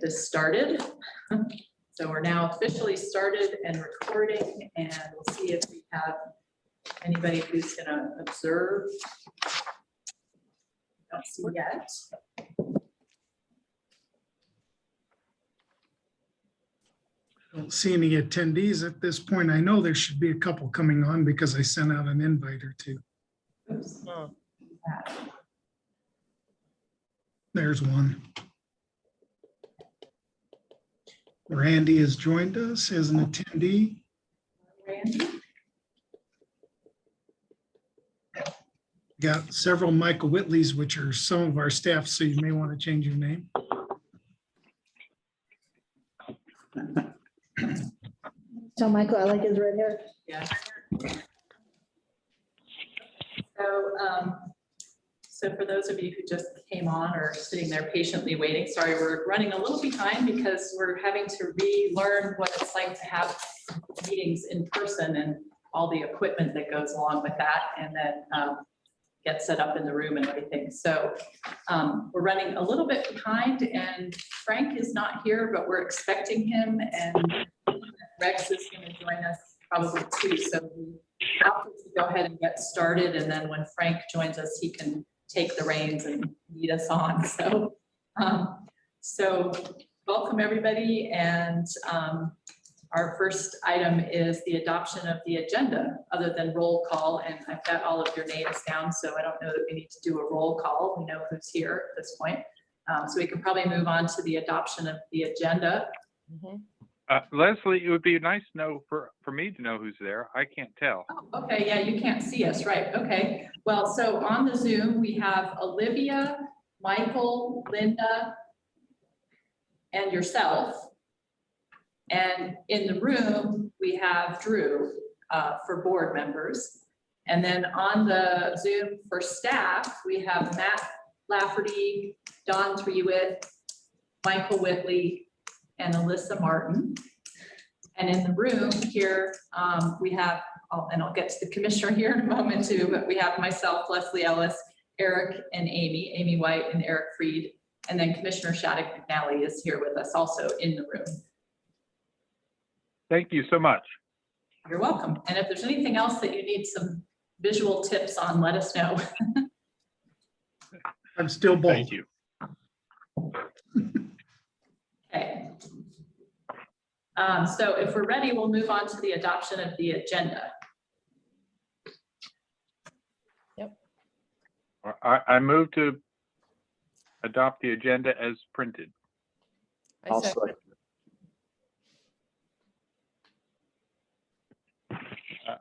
this started. So we're now officially started and recording, and we'll see if we have anybody who's gonna observe. Don't see yet. I don't see any attendees at this point. I know there should be a couple coming on because I sent out an invite or two. Oops. There's one. Randy has joined us as an attendee. Randy? Got several Michael Whitleys, which are some of our staff, so you may want to change your name. Tell Michael I like his red hair. Yeah. So, so for those of you who just came on or sitting there patiently waiting, sorry, we're running a little behind because we're having to relearn what it's like to have meetings in person and all the equipment that goes along with that, and then get set up in the room and everything. So we're running a little bit behind, and Frank is not here, but we're expecting him, and Rex is going to join us probably too. So we have to go ahead and get started, and then when Frank joins us, he can take the reins and lead us on. So, so welcome everybody, and our first item is the adoption of the agenda, other than roll call, and I've got all of your names down, so I don't know that we need to do a roll call. We know who's here at this point. So we can probably move on to the adoption of the agenda. Leslie, it would be nice to know for me to know who's there. I can't tell. Oh, okay, yeah, you can't see us, right? Okay. Well, so on the Zoom, we have Olivia, Michael, Linda, and yourself. And in the room, we have Drew for board members. And then on the Zoom for staff, we have Matt Lafferty, Don Threewitt, Michael Whitley, and Alyssa Martin. And in the room here, we have, and I'll get to the commissioner here in a moment too, but we have myself, Leslie Ellis, Eric and Amy White and Eric Freed. And then Commissioner Shattuck McNally is here with us also in the room. Thank you so much. You're welcome. And if there's anything else that you need some visual tips on, let us know. I'm still bald. Thank you. Okay. So if we're ready, we'll move on to the adoption of the agenda. Yep. I move to adopt the agenda as printed. I second.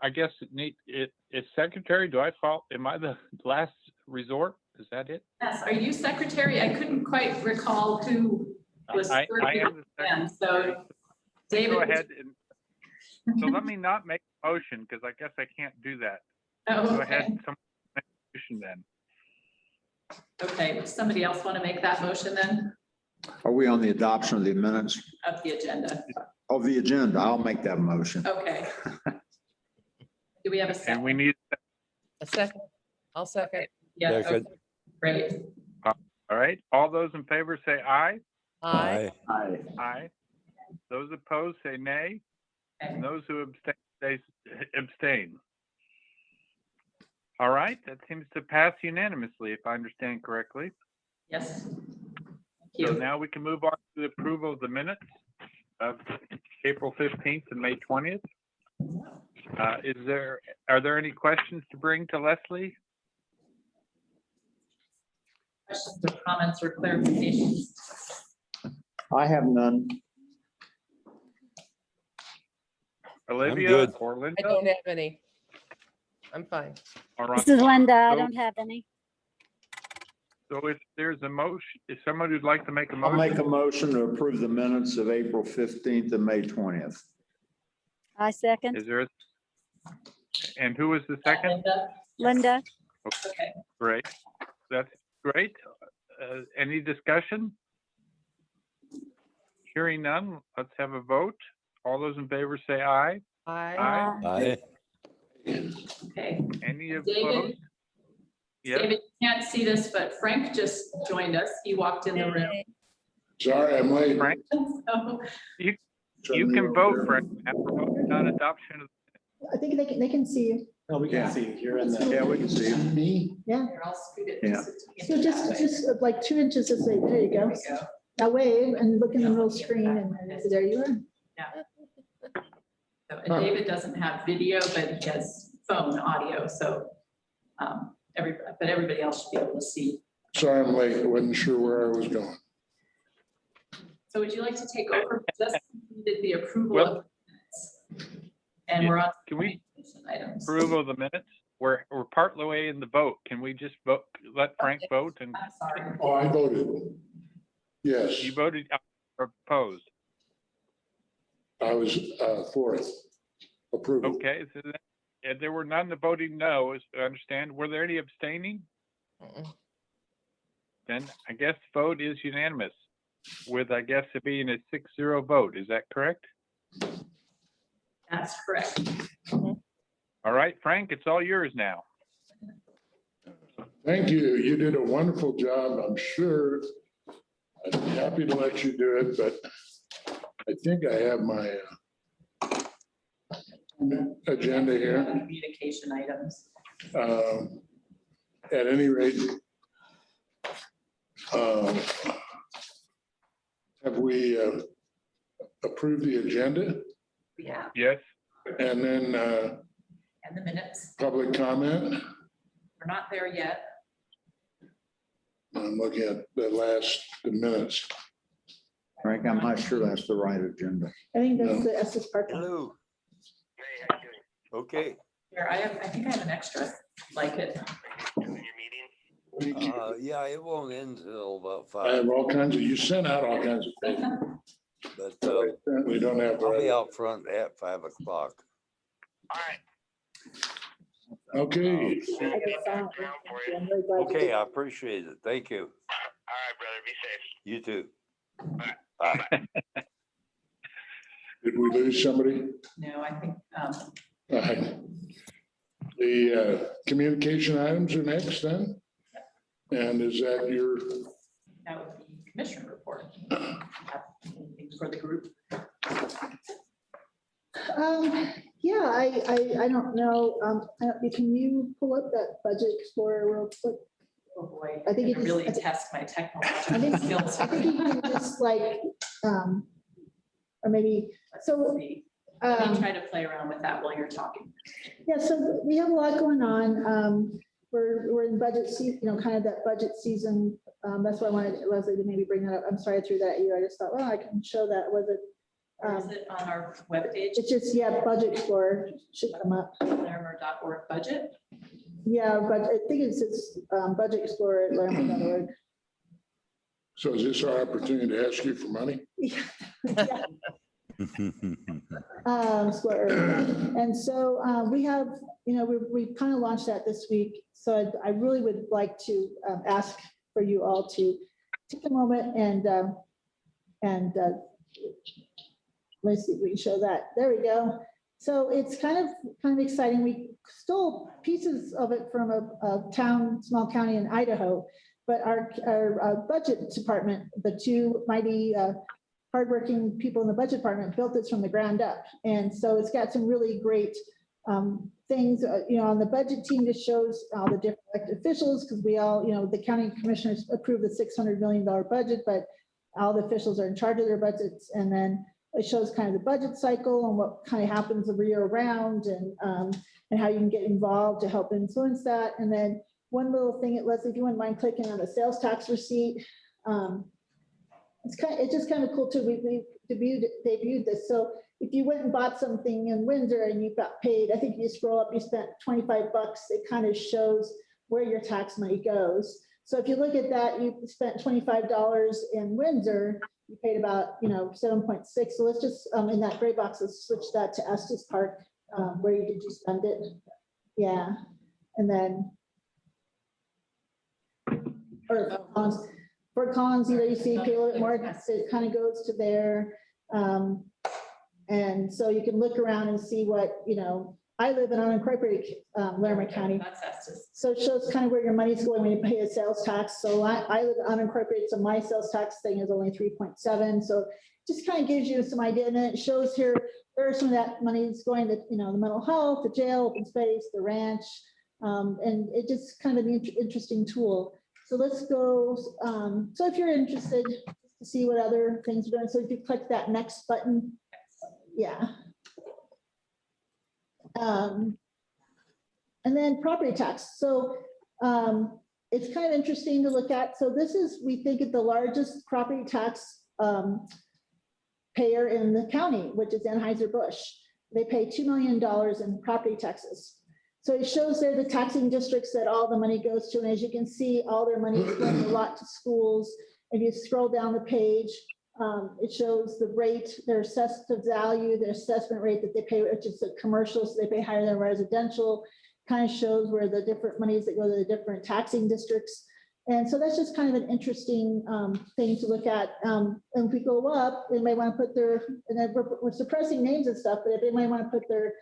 I guess it's secretary. Do I fall? Am I the last resort? Is that it? Yes, are you secretary? I couldn't quite recall who was. I am the secretary. So David. Go ahead and so let me not make a motion because I guess I can't do that. Oh, Go okay. ahead and make a motion then. Okay, would somebody else want to make that motion then Are we on the adoption of the minutes of the agenda? of the agenda? I'll make that motion. Okay. Do we have a second? And we need, A second. I'll second. Yeah, okay. Second. Great. all right. All those in favor say aye. Aye. Aye. Aye. Those opposed say nay. Okay. And those who abstain, say abstain. All right, that seems to pass unanimously, if I understand correctly. Yes. Thank So you. now we can move on to the approval of the minutes of April 15th and May 20th. Are there any questions to bring to Leslie? Questions or comments or clarifications? I have none. Olivia good. or I Linda? don't have any. I'm fine. Or This is Linda. I So- don't have any. So if there's a motion, if someone who'd like to make a I'll make a motion, motion to approve the minutes of April 15th and May 20th. I second. is there, and who was the second? Linda? Linda. Okay. Great, that's great. Any discussion? Hearing none, let's have a vote. All those in favor say aye. Aye. Aye. Aye. Okay. Any David? opposed? Yes, David, you can't see this, but Frank just joined us. He walked in the room. Sorry, I'm late. Frank, So, you can vote, Frank, after voting on adoption of. I think they can see you. No, we Yeah. can see you. You're in the. Yeah, we can see you. Me? Yeah. here, I'll scoot it. Yeah. just to So get just, that way. just like 2 inches this way. There you There go. we go. That way and look in the middle screen and there you are. So, and David doesn't have video, but he has phone audio, so but everybody else should be able to see. Sorry, I'm late. I wasn't sure where I was going. So would you like to take over? Just completed the approval Well- of minutes. And we're on. Can we items. approval of the minutes? We're part of the way in the vote. Can we just vote, let Frank vote and I'm sorry. Oh, I voted. Yes, you voted or opposed? I was for it. Approval. Okay, so and there were none voting no, as I understand. Were there any abstaining? Mm-mm. Then I guess the vote is unanimous with, I guess, it being a 6-0 vote. Is that correct? That's correct. All right, Frank, it's all yours now. Thank you. You did a wonderful job. I'm sure. I'd be happy to let you do it, but I think I have my agenda here. Communication items. At any rate, have we approved the agenda? Yeah, Yes? And then and the minutes. public comment? We're not there yet. I'm looking at the minutes. Frank, I'm not sure that's the right agenda. I think that's the Estes Park. Hello. Okay, Here, I think I have an extra like it. yeah, it won't end till about I 5, have all kinds of, you sent out all kinds of things. but We don't have. the I'll be right- out front at 5 o'clock. Okay, I just saw it. I'm really glad you Okay, did. I appreciate it. Thank you. All right, brother, be safe. You too. Bye. did we lose somebody? No, I think, All right. The communication items are next then? And is that your, that would be commissioner report. Anything for the group. Yeah, I don't know. Can you pull up that budget explorer real quick? Oh, boy. I think I'm it gonna is- really I think- test my I technological think, skills. I think you can just like, or maybe, so, See. Let me um, try to play around with that while you're talking. yeah, so we have a lot going on. We're in budget season, kind of that budget season. That's why I wanted Leslie to maybe bring that up. I'm sorry I threw that at you. I just thought, well, I can show that. Was it? Or is it on our webpage, It's just, yeah, Budget Explorer should come up. larimer.org budget? Yeah, but I think it's Budget Explorer at larimer.org. so is this our opportunity to ask you for money? Yeah. Explorer. And so we have, we kind of launched that this week. So I really would like to ask for you all to take a moment and let's see if we can show that. There we go. So it's kind of exciting. We stole pieces of it from a small county in Idaho, but our budget department, the two mighty hardworking people in the budget department built this from the ground up. And so it's got some really great things, on the budget team just shows all the different elected officials, because we all, the county commissioners approved the $600 million budget, but all the officials are in charge of their budgets. And then it shows kind of the budget cycle and what kind of happens every year around, and how you can get involved to help influence that. And then one little thing, Leslie, if you wouldn't mind clicking on the sales tax receipt. It's just kind of cool too. We debuted this. So if you went and bought something in Windsor and you got paid, I think you scroll up, you spent $25, it kind of shows where your tax money goes. So if you look at that, you spent $25 in Windsor, you paid about, 7.6. So let's just, in that gray box, let's switch that to Estes Park. Where did you spend it? Yeah. And then, or for cons, you see, pay a little bit more, it kind of goes to there. And so you can look around and see what, I live in unincorporated Larimer County. That's Estes. So it shows kind of where your money's going when you pay a sales tax. So I live unincorporated, so my sales tax thing is only 3.7. So just kind of gives you some idea. And then it shows here where some of that money is going to, the mental health, the jail, open space, the ranch. And it just kind of an interesting tool. So let's go. So if you're interested to see what other things are doing, so if you click that next button, yeah. And then property tax. So it's kind of interesting to look at. So this is, we think, the largest property tax payer in the county, which is Anheuser-Busch. They pay $2 million in property taxes. So it shows there the taxing districts that all the money goes to. And as you can see, all their money is going a lot to schools. If you scroll down the page, it shows the rate, their assessed value, their assessment rate that they pay, which is the commercial, so they pay higher than residential. Kind of shows where the different monies that go to the different taxing districts. And so that's just kind of an interesting thing to look at. And if we go up, they may want to put their, and then we're suppressing names and stuff, but if they might want to put their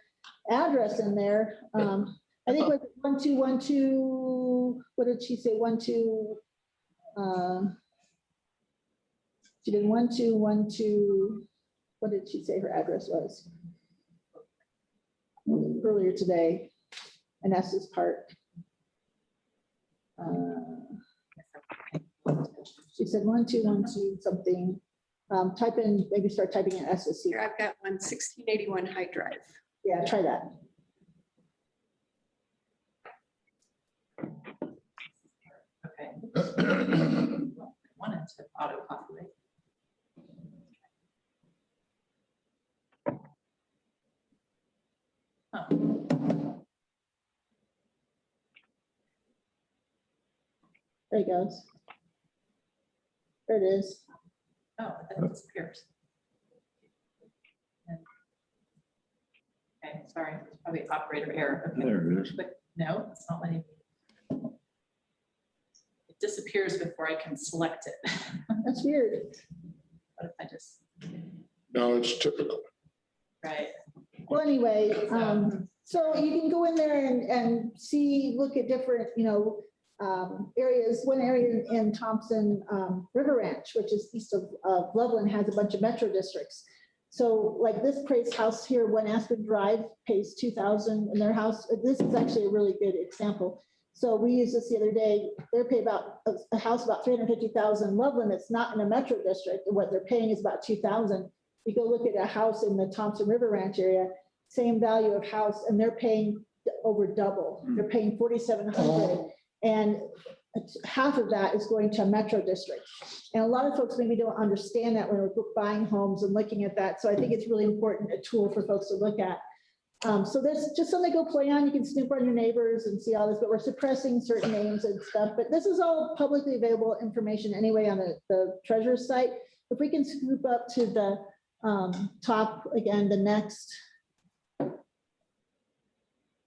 address in there. I think with 1212, what did she say? 12. She did 1212. What did she say her address was? Earlier today, in Estes Park. She said 1212 something. Type in, maybe start typing in Estes. Here, I've got 1681 High Drive. Yeah, try that. Okay. Wanted to auto-populate. There it goes. There it is. Oh, that disappears. Okay, sorry, it's probably operator error. Okay. There it is. But no, it's not letting me. It disappears before I can select it. That's weird. What if I just, No, it's typical. right? Well, anyway, so you can go in there and see, look at different, areas. One area in Thompson River Ranch, which is east of Loveland, has a bunch of metro districts. So like this place house here, One Aspen Drive, pays $2,000 in their house. This is actually a really good example. So we used this the other day. They pay about a house about $350,000 in Loveland. It's not in a metro district. And what they're paying is about $2,000. You go look at a house in the Thompson River Ranch area, same value of house, and they're paying over double. They're paying $4,700, and half of that is going to a metro district. And a lot of folks maybe don't understand that when we're buying homes and looking at that. So I think it's really important, a tool for folks to look at. So there's just something to go play on. You can snoop on your neighbors and see all this, but we're suppressing certain names and stuff. But this is all publicly available information anyway on the treasurer's site. If we can scoop up to the top again, the next.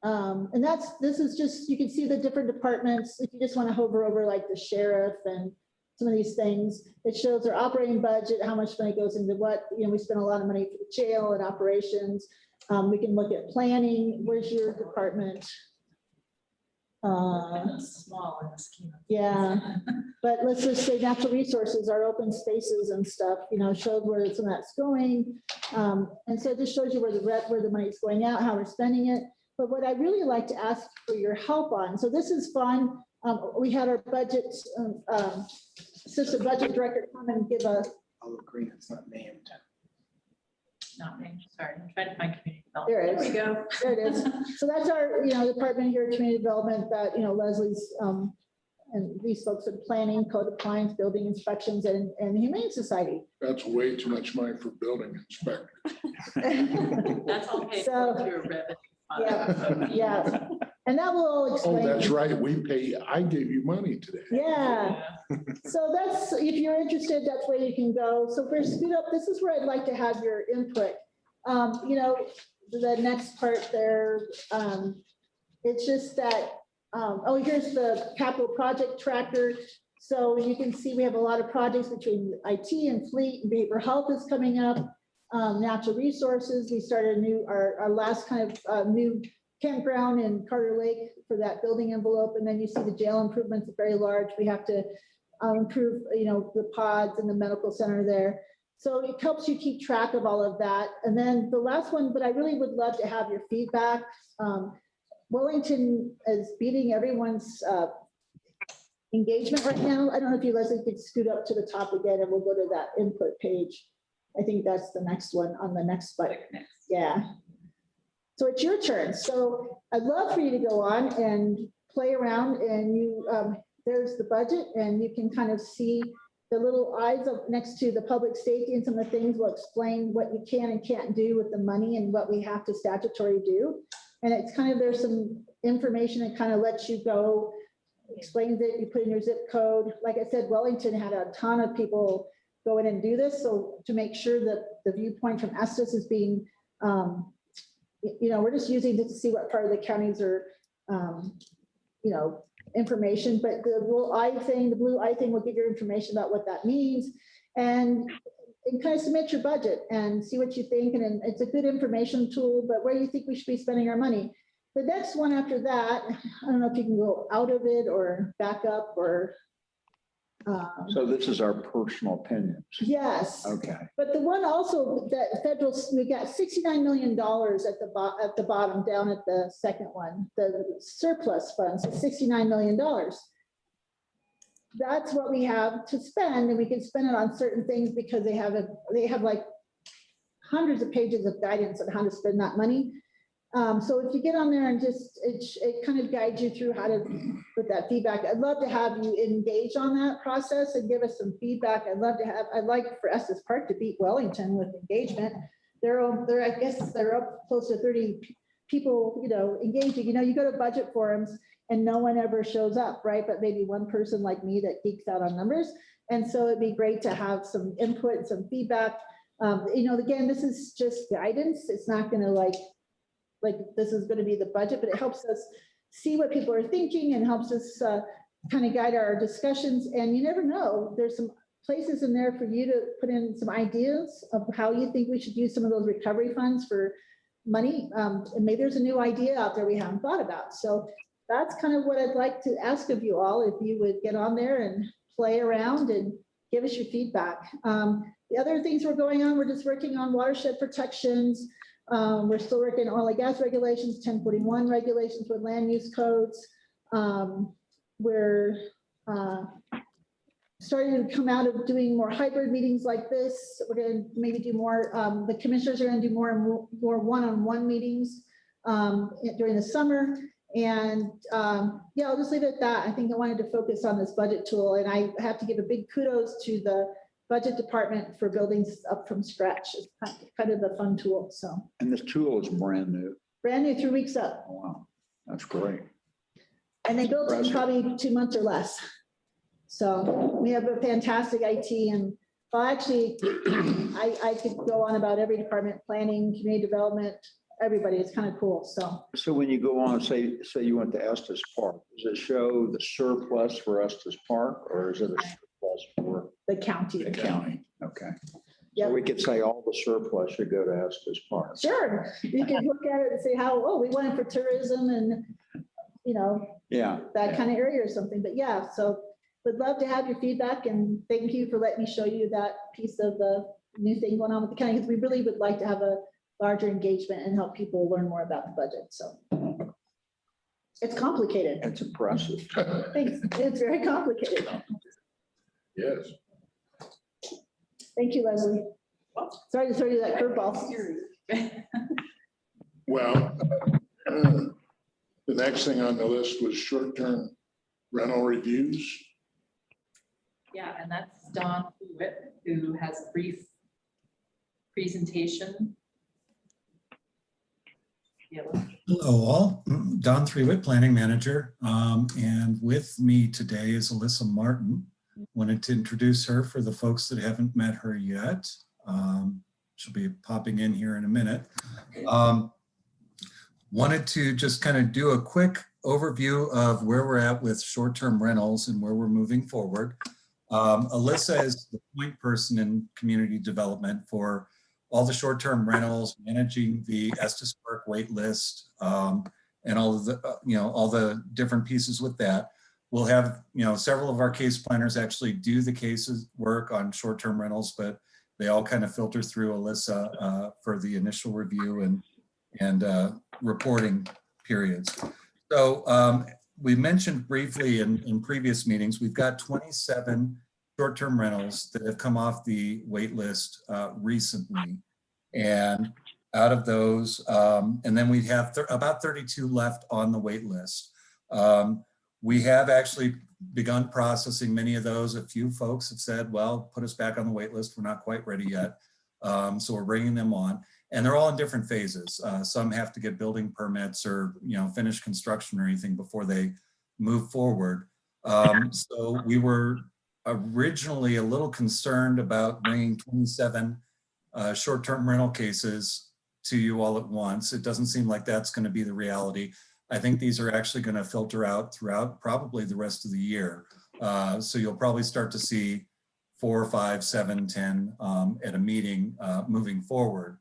And this is just, you can see the different departments. If you just want to hover over like the sheriff and some of these things, it shows their operating budget, how much money goes into what. We spend a lot of money for the jail and operations. We can look at planning. Where's your department? Small in the scheme. Yeah, but let's just say natural resources, our open spaces and stuff, showed where some of that's going. And so it just shows you where the money's going out, how we're spending it. But what I really like to ask for your help on, so this is fun. We had our budget, assistant budget director come and give a. Olive green, it's not named. Not named, sorry, I'm trying to find community development. There it is. we go. There it is. So that's our, department here, community development, that, Leslie's, and these folks in planning, code compliance, building inspections, and the Humane Society. That's way too much money for building inspector. That's all paid So- for through revenue. Yeah, and that will all Oh, explain. that's right. I gave you money today. Yeah, so that's, if you're interested, that's where you can go. So for Scoot Up, this is where I'd like to have your input. The next part there, it's just that, here's the capital project tracker. So you can see we have a lot of projects between IT and fleet, and behavioral health is coming up. Natural resources, we started our last kind of new campground in Carter Lake for that building envelope. And then you see the jail improvements are very large. We have to improve, the pods and the medical center there. So it helps you keep track of all of that. And then the last one, but I really would love to have your feedback. Wellington is beating everyone's engagement right now. I don't know if you, Leslie, could scoot up to the top again and we'll go to that input page. I think that's the next one on the next slide. Yeah. So it's your turn. So I'd love for you to go on and play around and you, there's the budget and you can kind of see the little eyes up next to the public safety and some of the things will explain what you can and can't do with the money and what we have to statutory do. And it's kind of, there's some information that kind of lets you go, explains it, you put in your zip code. Like I said, Wellington had a ton of people go in and do this. So to make sure that the viewpoint from Estes is being, we're just using it to see what part of the counties are, information, but the little eye thing, the blue eye thing will give you information about what that means and kind of submit your budget and see what you think. And it's a good information tool, but where do you think we should be spending our money? The next one after that, I don't know if you can go out of it or back up or. So this is our personal opinions. Yes. Okay. But the one also that federal, we got $69 million at the bottom down at the second one, the surplus funds, $69 million. That's what we have to spend, and we can spend it on certain things because they have like hundreds of pages of guidance on how to spend that money. So if you get on there and just, it kind of guides you through how to put that feedback. I'd love to have you engage on that process and give us some feedback. I'd like for Estes Park to beat Wellington with engagement. I guess they're up close to 30 people, engaging. You go to budget forums and no one ever shows up, right? But maybe one person like me that geeks out on numbers. And so it'd be great to have some input and some feedback. Again, this is just guidance. It's not going to like this is going to be the budget, but it helps us see what people are thinking and helps us kind of guide our discussions. And you never know, there's some places in there for you to put in some ideas of how you think we should use some of those recovery funds for money. And maybe there's a new idea out there we haven't thought about. So that's kind of what I'd like to ask of you all, if you would get on there and play around and give us your feedback. The other things we're going on, we're just working on watershed protections. We're still working on oil and gas regulations, 1041 regulations with land use codes. We're starting to come out of doing more hybrid meetings like this. We're going to maybe do more, the commissioners are going to do more one-on-one meetings during the summer. And yeah, I'll just leave it at that. I think I wanted to focus on this budget tool, and I have to give a big kudos to the budget department for building up from scratch. It's kind of a fun tool. So. And this tool is brand new. Brand new, 3 weeks up. Oh, wow, that's great. And they built it in probably 2 months or less. So we have a fantastic IT, and well, actually, I could go on about every department, planning, community development, everybody. It's kind of cool. So when you go on, say you went to Estes Park, does it show the surplus for Estes Park, or is it a surplus for the county? the county? Okay. Yep. So we could say all the surplus should go to Estes Park. Sure. You can look at it and say we want it for tourism and, that kind of area or something. But yeah, so would love to have your feedback, and thank you for letting me show you that piece of the new thing going on with the county, because we really would like to have a larger engagement and help people learn more about the budget. So it's complicated. It's impressive. Thanks. It's very complicated. Yes. Thank you, Leslie. Sorry to throw you that curveball. Well, the next thing on the list was short-term rental reviews. Yeah, and that's Don Hewitt, who has a brief presentation. Hello all, Don Threewitt, Planning Manager, and with me today is Alyssa Martin. Wanted to introduce her for the folks that haven't met her yet. She'll be popping in here in a minute. Wanted to just kind of do a quick overview of where we're at with short-term rentals and where we're moving forward. Alyssa is the point person in community development for all the short-term rentals, managing the Estes Park wait list, and all of the, all the different pieces with that. We'll have, several of our case planners actually do the cases work on short-term rentals, but they all kind of filter through Alyssa for the initial review and reporting periods. So we mentioned briefly in previous meetings, we've got 27 short-term rentals that have come off the wait list recently. And out of those, and then we have about 32 left on the wait list. We have actually begun processing many of those. A few folks have said, well, put us back on the wait list. We're not quite ready yet. So we're bringing them on, and they're all in different phases. Some have to get building permits or, finish construction or anything before they move forward. So we were originally a little concerned about bringing 27 short-term rental cases to you all at once. It doesn't seem like that's going to be the reality. I think these are actually going to filter out throughout probably the rest of the year. So you'll probably start to see 4, 5, 7, 10 at a meeting moving forward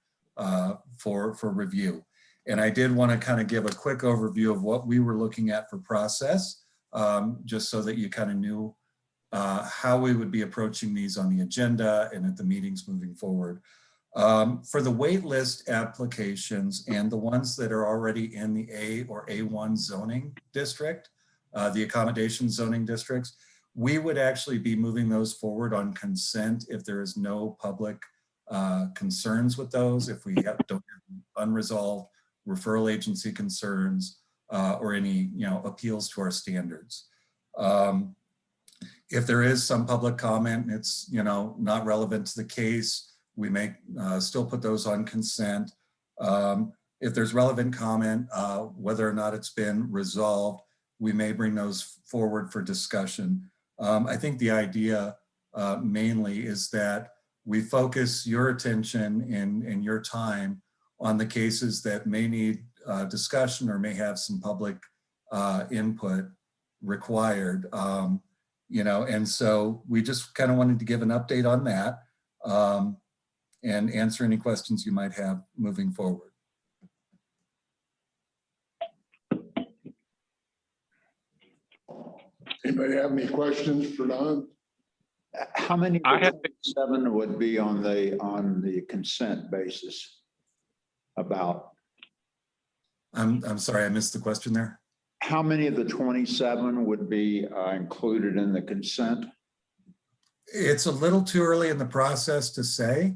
for review. And I did want to kind of give a quick overview of what we were looking at for process, just so that you kind of knew how we would be approaching these on the agenda and at the meetings moving forward. For the wait list applications and the ones that are already in the A or A1 zoning district, the accommodation zoning districts, we would actually be moving those forward on consent if there is no public concerns with those, if we don't have unresolved referral agency concerns or any appeals to our standards. If there is some public comment and it's not relevant to the case, we may still put those on consent. If there's relevant comment, whether or not it's been resolved, we may bring those forward for discussion. I think the idea mainly is that we focus your attention and your time on the cases that may need discussion or may have some public input required. And so we just kind of wanted to give an update on that. And answer any questions you might have moving forward. Anybody have any questions for Don? How many I have- 7 would be on the consent basis? About I'm sorry, I missed the question there. how many of the 27 would be included in the consent? It's a little too early in the process to say.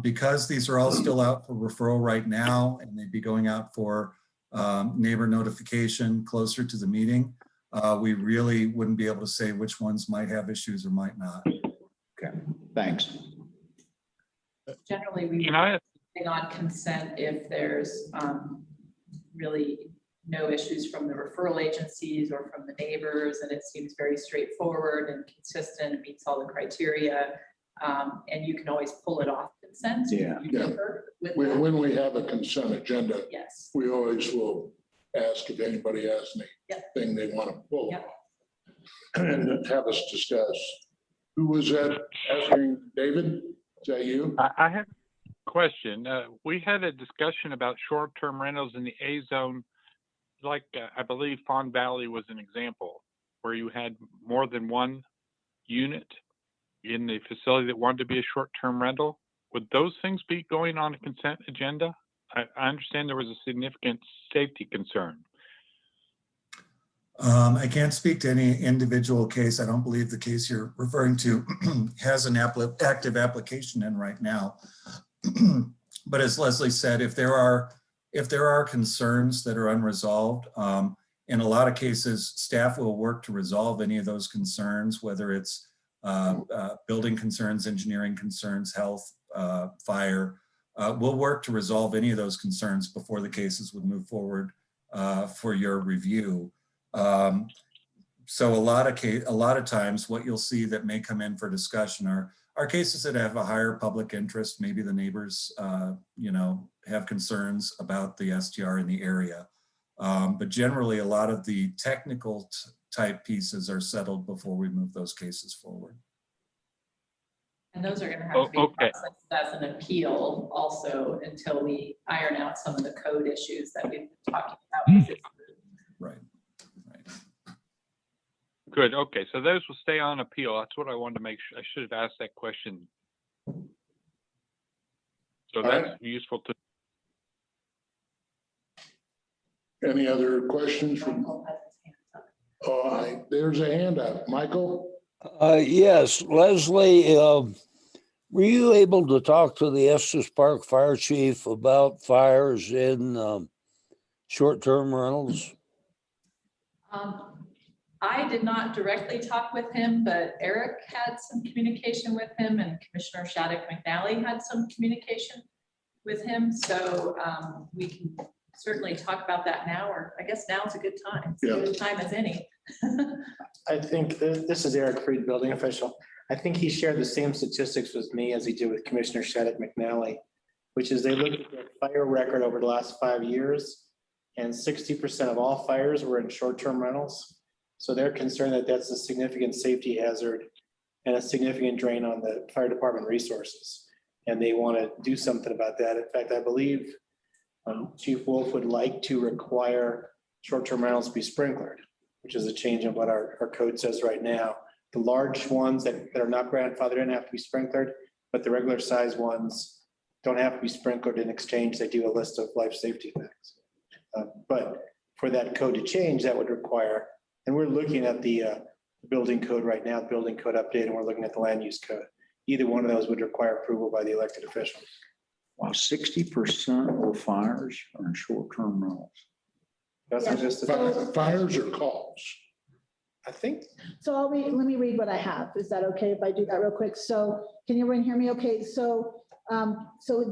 Because these are all still out for referral right now, and they'd be going out for neighbor notification closer to the meeting, we really wouldn't be able to say which ones might have issues or might not. Okay, thanks. Generally, we put on consent if there's really no issues from the referral agencies or from the neighbors, and it seems very straightforward and consistent, it meets all the criteria. And you can always pull it off consent. Yeah. You differ with that. When we have a consent agenda, Yes. we always will ask if anybody has Yep. anything they want to pull. Yep. And have us discuss. Who was that asking? David? Is that you? I have a question. We had a discussion about short-term rentals in the A zone. Like I believe Fawn Valley was an example where you had more than one unit in the facility that wanted to be a short-term rental. Would those things be going on a consent agenda? I understand there was a significant safety concern. I can't speak to any individual case. I don't believe the case you're referring to has an active application in right now. But as Leslie said, if there are concerns that are unresolved, in a lot of cases, staff will work to resolve any of those concerns, whether it's building concerns, engineering concerns, health, fire. We'll work to resolve any of those concerns before the cases would move forward for your review. So a lot of times what you'll see that may come in for discussion are cases that have a higher public interest. Maybe the neighbors, have concerns about the STR in the area. But generally a lot of the technical type pieces are settled before we move those cases forward. And those are gonna have to be Okay. processed as an appeal also until we iron out some of the code issues that we've been talking about. Right. Good. Okay. So those will stay on appeal. That's what I wanted to make sure. I should have asked that question. So All right. that's useful to. Any other questions from, Michael has his hand up. there's a hand up. Michael? Yes, Leslie, were you able to talk to the Estes Park Fire Chief about fires in short-term rentals? I did not directly talk with him, but Eric had some communication with him and Commissioner Shattuck McNally had some communication with him. So we can certainly talk about that now, or I guess now is a good time. It's as good a time as any. I think this is Eric Freed, building official. I think he shared the same statistics with me as he did with Commissioner Shattuck McNally, which is they looked at the fire record over the last 5 years, and 60% of all fires were in short-term rentals. So they're concerned that that's a significant safety hazard and a significant drain on the fire department resources. And they want to do something about that. In fact, I believe Chief Wolf would like to require short-term rentals to be sprinklered, which is a change in what our code says right now. The large ones that are not grandfathered in have to be sprinklered, but the regular size ones don't have to be sprinkled. In exchange, they do a list of life safety things. But for that code to change, that would require, and we're looking at the building code right now, the building code update, and we're looking at the land use code. Either one of those would require approval by the elected officials. Wow, 60% of fires are in short-term rentals. That's not just, Fires or calls? I think, So let me read what I have. Is that okay if I do that real quick? So can everyone hear me okay? So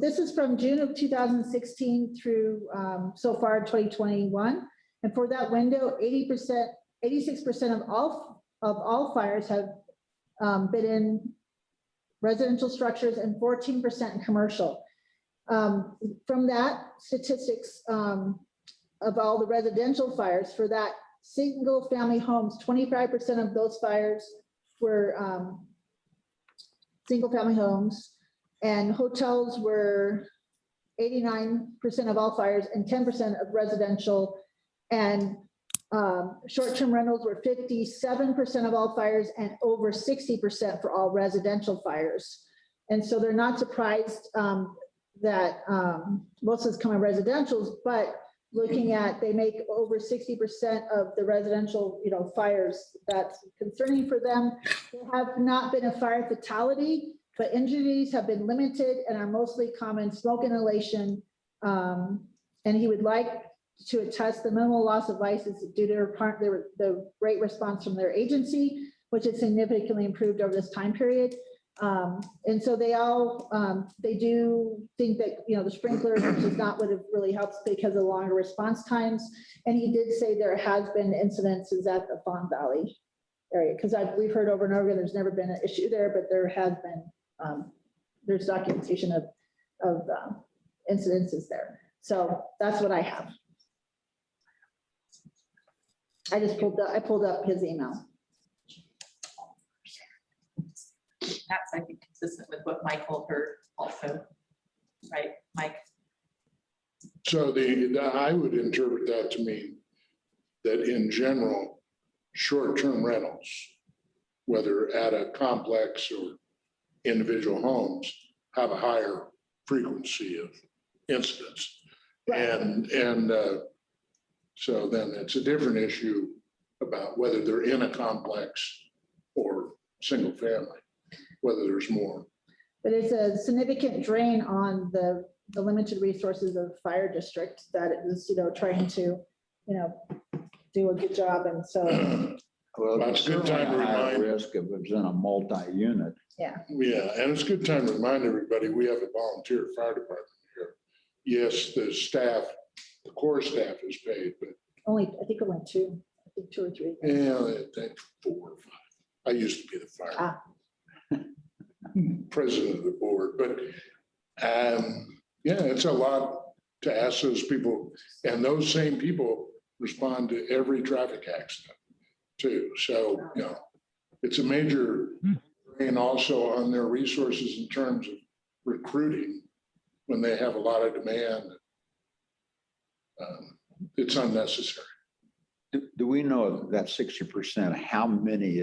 this is from June of 2016 through so far 2021. And for that window, 86% of all fires have been in residential structures and 14% in commercial. From that statistics of all the residential fires, for that single family homes, 25% of those fires were single family homes, and hotels were 89% of all fires and 10% of residential, and short-term rentals were 57% of all fires and over 60% for all residential fires. And so they're not surprised that most of it's coming residentials, but looking at, they make over 60% of the residential, fires. That's concerning for them. There have not been a fire fatality, but injuries have been limited and are mostly common smoke inhalation. And he would like to attest the minimal loss of life is due to the great response from their agency, which has significantly improved over this time period. And so they do think that, the sprinklers is not what it really helps because of longer response times. And he did say there has been incidences at the Fawn Valley area, because we've heard over and over again, there's never been an issue there, but there has been, there's documentation of incidences there. So that's what I have. I pulled up his email. That's, I think, consistent with what Michael heard also, right, Mike? So I would interpret that to mean that in general, short-term rentals, whether at a complex or individual homes, have a higher frequency of incidents. And so then it's a different issue about whether they're in a complex or single family, whether there's more. But it's a significant drain on the limited resources of fire district that it is, trying to, do a good job. And so. Well, it's a good time to remind. Risk if it's in a multi-unit. Yeah. Yeah, and it's a good time to remind everybody, we have a volunteer fire department here. Yes, the staff, the core staff is paid, but. I think only two. I think 2 or 3. Yeah, I think 4 or 5. I used to be the fire president of the board, but yeah, it's a lot to ask those people, and those same people respond to every traffic accident too. So, it's a major drain also on their resources in terms of recruiting when they have a lot of demand. It's unnecessary. Do we know that 60%, how many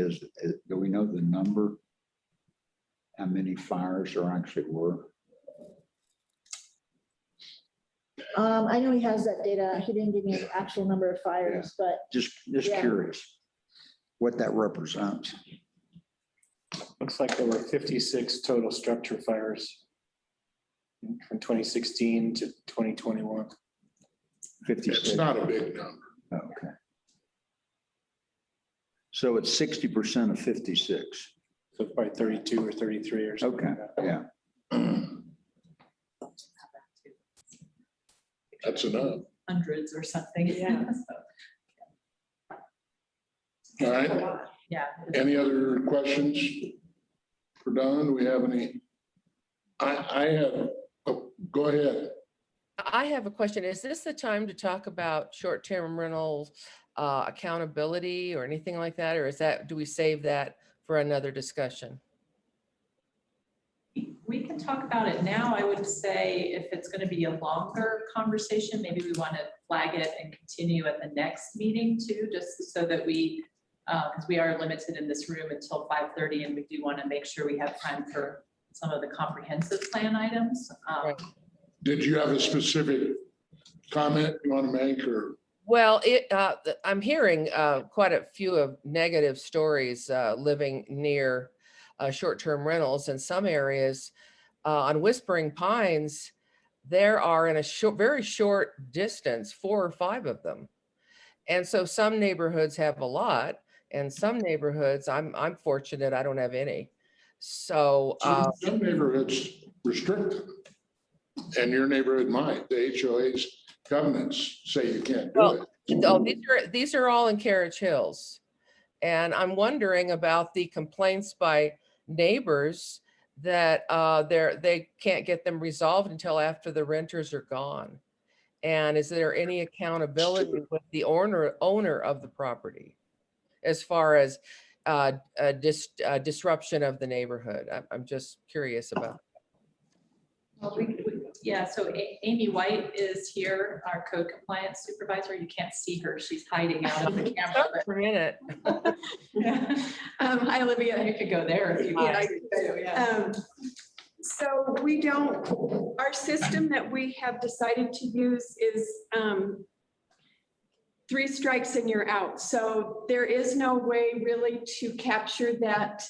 do we know the number? How many fires there actually were? I know he has that data. He didn't give me an actual number of fires, but Just Yeah. curious what that represents. Looks like there were 56 total structure fires from 2016 to 2021. 56. It's not a big number. Okay. So it's 60% of 56. So probably 32 or 33 or something. Okay, like that. yeah. That's enough. Hundreds or something. Yeah. All right. Yeah. Any other questions for Don? Do we have any? I have, oh, go ahead. I have a question. Is this the time to talk about short-term rentals accountability or anything like that? Or do we save that for another discussion? We can talk about it now. I would say if it's going to be a longer conversation, maybe we want to flag it and continue at the next meeting too, just so that we, because we are limited in this room until 5:30, and we do want to make sure we have time for some of the comprehensive plan items. Right. Did you have a specific comment you want to make, or? Well, I'm hearing quite a few of negative stories living near short-term rentals in some areas. On Whispering Pines, there are in a very short distance, 4 or 5 of them. And so some neighborhoods have a lot, and some neighborhoods, I'm fortunate, I don't have any. So Some neighborhoods restrict them, and your neighborhood might. The HOA's covenants say you can't do it. oh, these are all in Carriage Hills. And I'm wondering about the complaints by neighbors that they can't get them resolved until after the renters are gone. And is there any accountability with the owner of the property as far as disruption of the neighborhood? I'm just curious about. Well, yeah, so Amy White is here, our code compliance supervisor. You can't see her. She's hiding out of the camera. For a minute. Yeah. Hi, Olivia. You could go there if you want. So we don't, our system that we have decided to use is 3 strikes and you're out. So there is no way really to capture that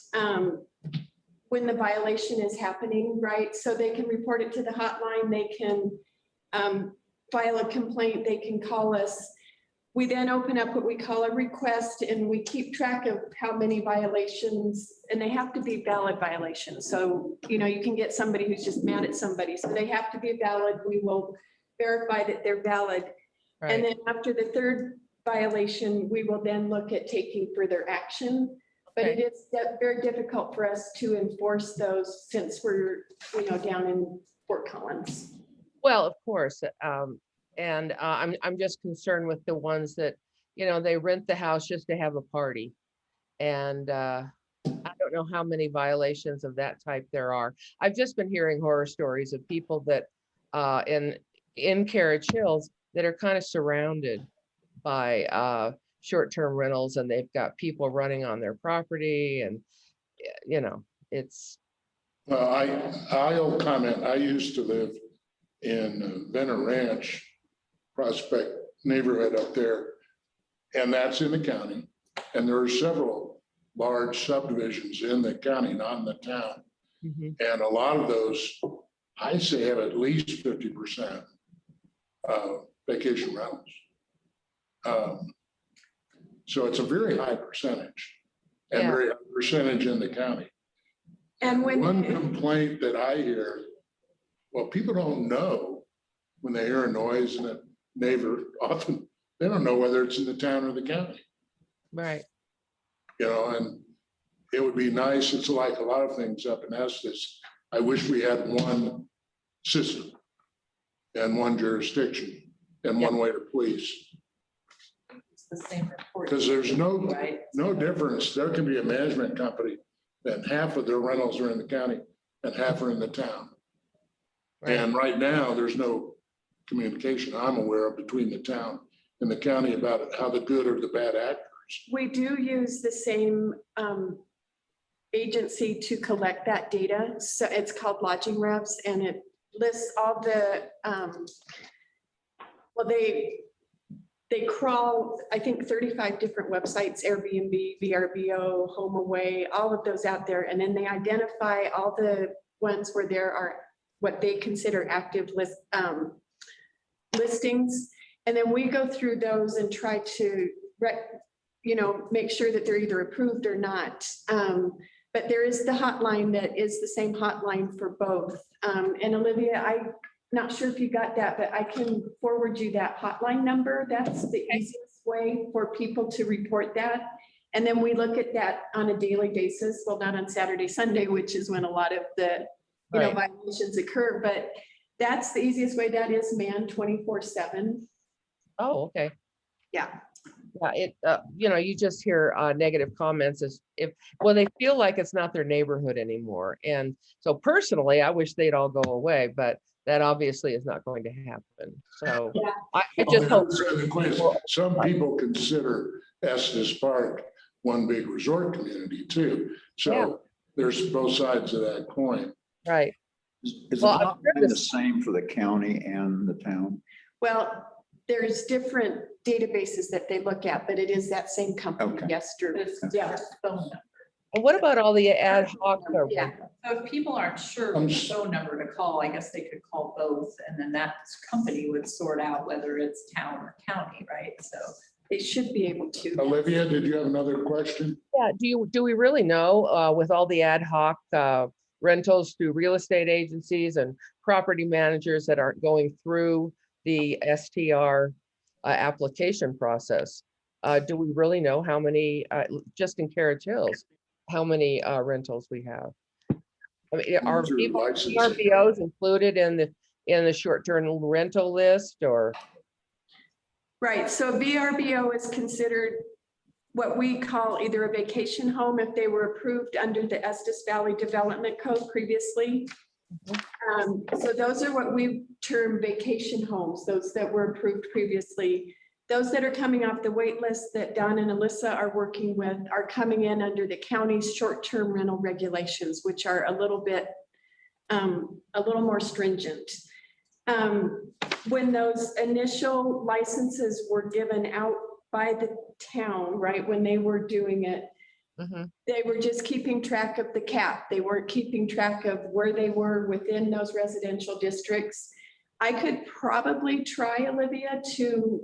when the violation is happening, right? So they can report it to the hotline, they can file a complaint, they can call us. We then open up what we call a request, and we keep track of how many violations, and they have to be valid violations. So, you know, you can get somebody who's just mad at somebody. So they have to be valid. We will verify that they're valid. Right. And then after the 3rd violation, we will then look at taking further action. But Okay. it is very difficult for us to enforce those since we're, you know, down in Fort Collins. Well, of course. And I'm just concerned with the ones that, you know, they rent the house just to have a party. And I don't know how many violations of that type there are. I've just been hearing horror stories of people that in Carriage Hills that are kind of surrounded by short-term rentals, and they've got people running on their property, and you know, it's. Well, I'll comment. I used to live in Venner Ranch, Prospect neighborhood up there, and that's in the county. And there are several large subdivisions in the county, not in the town. Mhm. And a lot of those, I say, have at least 50% vacation rentals. So it's a very high percentage, and Yeah. very high percentage in the county. And when One complaint that I hear, well, people don't know when they hear a noise in a neighbor, often they don't know whether it's in the town or the county, Right. you know, and it would be nice. It's like a lot of things up in Estes. I wish we had one system and one jurisdiction and one way to police. It's the same report. Because there's right? no difference. There can be a management company then half of their rentals are in the county and half are in the town. Right. And right now, there's no communication I'm aware of between the town and the county about how the good or the bad actors. We do use the same agency to collect that data. So it's called Lodging Revs, and it lists all the, well, they crawl, I think, 35 different websites, Airbnb, VRBO, HomeAway, all of those out there. And then they identify all the ones where there are what they consider active listings. And then we go through those and try to, make sure that they're either approved or not. But there is the hotline that is the same hotline for both. And Olivia, I'm not sure if you got that, but I can forward you that hotline number. That's the easiest way for people to report that. And then we look at that on a daily basis. Well, not on Saturday, Sunday, which is when a lot of the violations occur, but that's the easiest way. That is manned 24/7. Oh, okay. Yeah. Yeah, it, you just hear negative comments as well, they feel like it's not their neighborhood anymore. And so personally, I wish they'd all go away, but that obviously is not going to happen. So I just hope. Some people consider Estes Park one big resort community too. So there's both sides of that coin. Right. Is the Well, hotline the same for the county and the town? Well, there's different databases that they look at, but it is that same company. Okay. Yes, Drew. Yeah, phone number. And what about all the ad hoc? Yeah. So if people aren't sure which phone number to call, I guess they could call both, and then that company would sort out whether it's town or county, right? So They should be able to. Olivia, did you have another question? Yeah, do we really know with all the ad hoc rentals through real estate agencies and property managers that aren't going through the STR application process? Do we really know how many, just in Carriage Hills, how many rentals we have? I mean, are Through people, licensing. RVOs included in the short-term rental list, or? Right, so VRBO is considered what we call either a vacation home if they were approved under the Estes Valley Development Code previously. So those are what we term vacation homes, those that were approved previously. Those that are coming off the wait list that Don and Alyssa are working with are coming in under the county's short-term rental regulations, which are a little more stringent. When those initial licenses were given out by the town, right, when they were doing it, they were just keeping track of the cap. They weren't keeping track of where they were within those residential districts. I could probably try, Olivia, to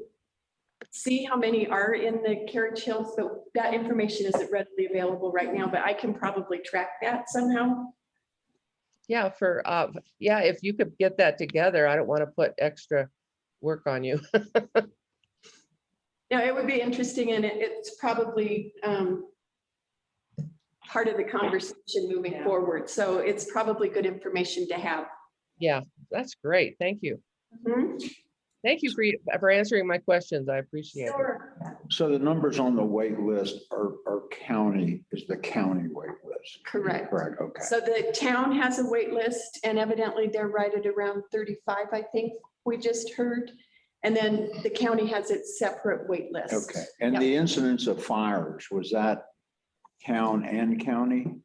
see how many are in the Carriage Hills, but that information isn't readily available right now, but I can probably track that somehow. Yeah, if you could get that together, I don't want to put extra work on you. Yeah, it would be interesting, and it's probably part of the conversation moving forward. So it's probably good information to have. Yeah, that's great. Thank you. Mhm. Thank you for answering my questions. I appreciate it. Sure. So the numbers on the wait list are county, is the county wait list? Correct. Correct, okay. So the town has a wait list, and evidently they're right at around 35, I think we just heard. And then the county has its separate wait list. Okay, and Yep. the incidence of fires, was that town and county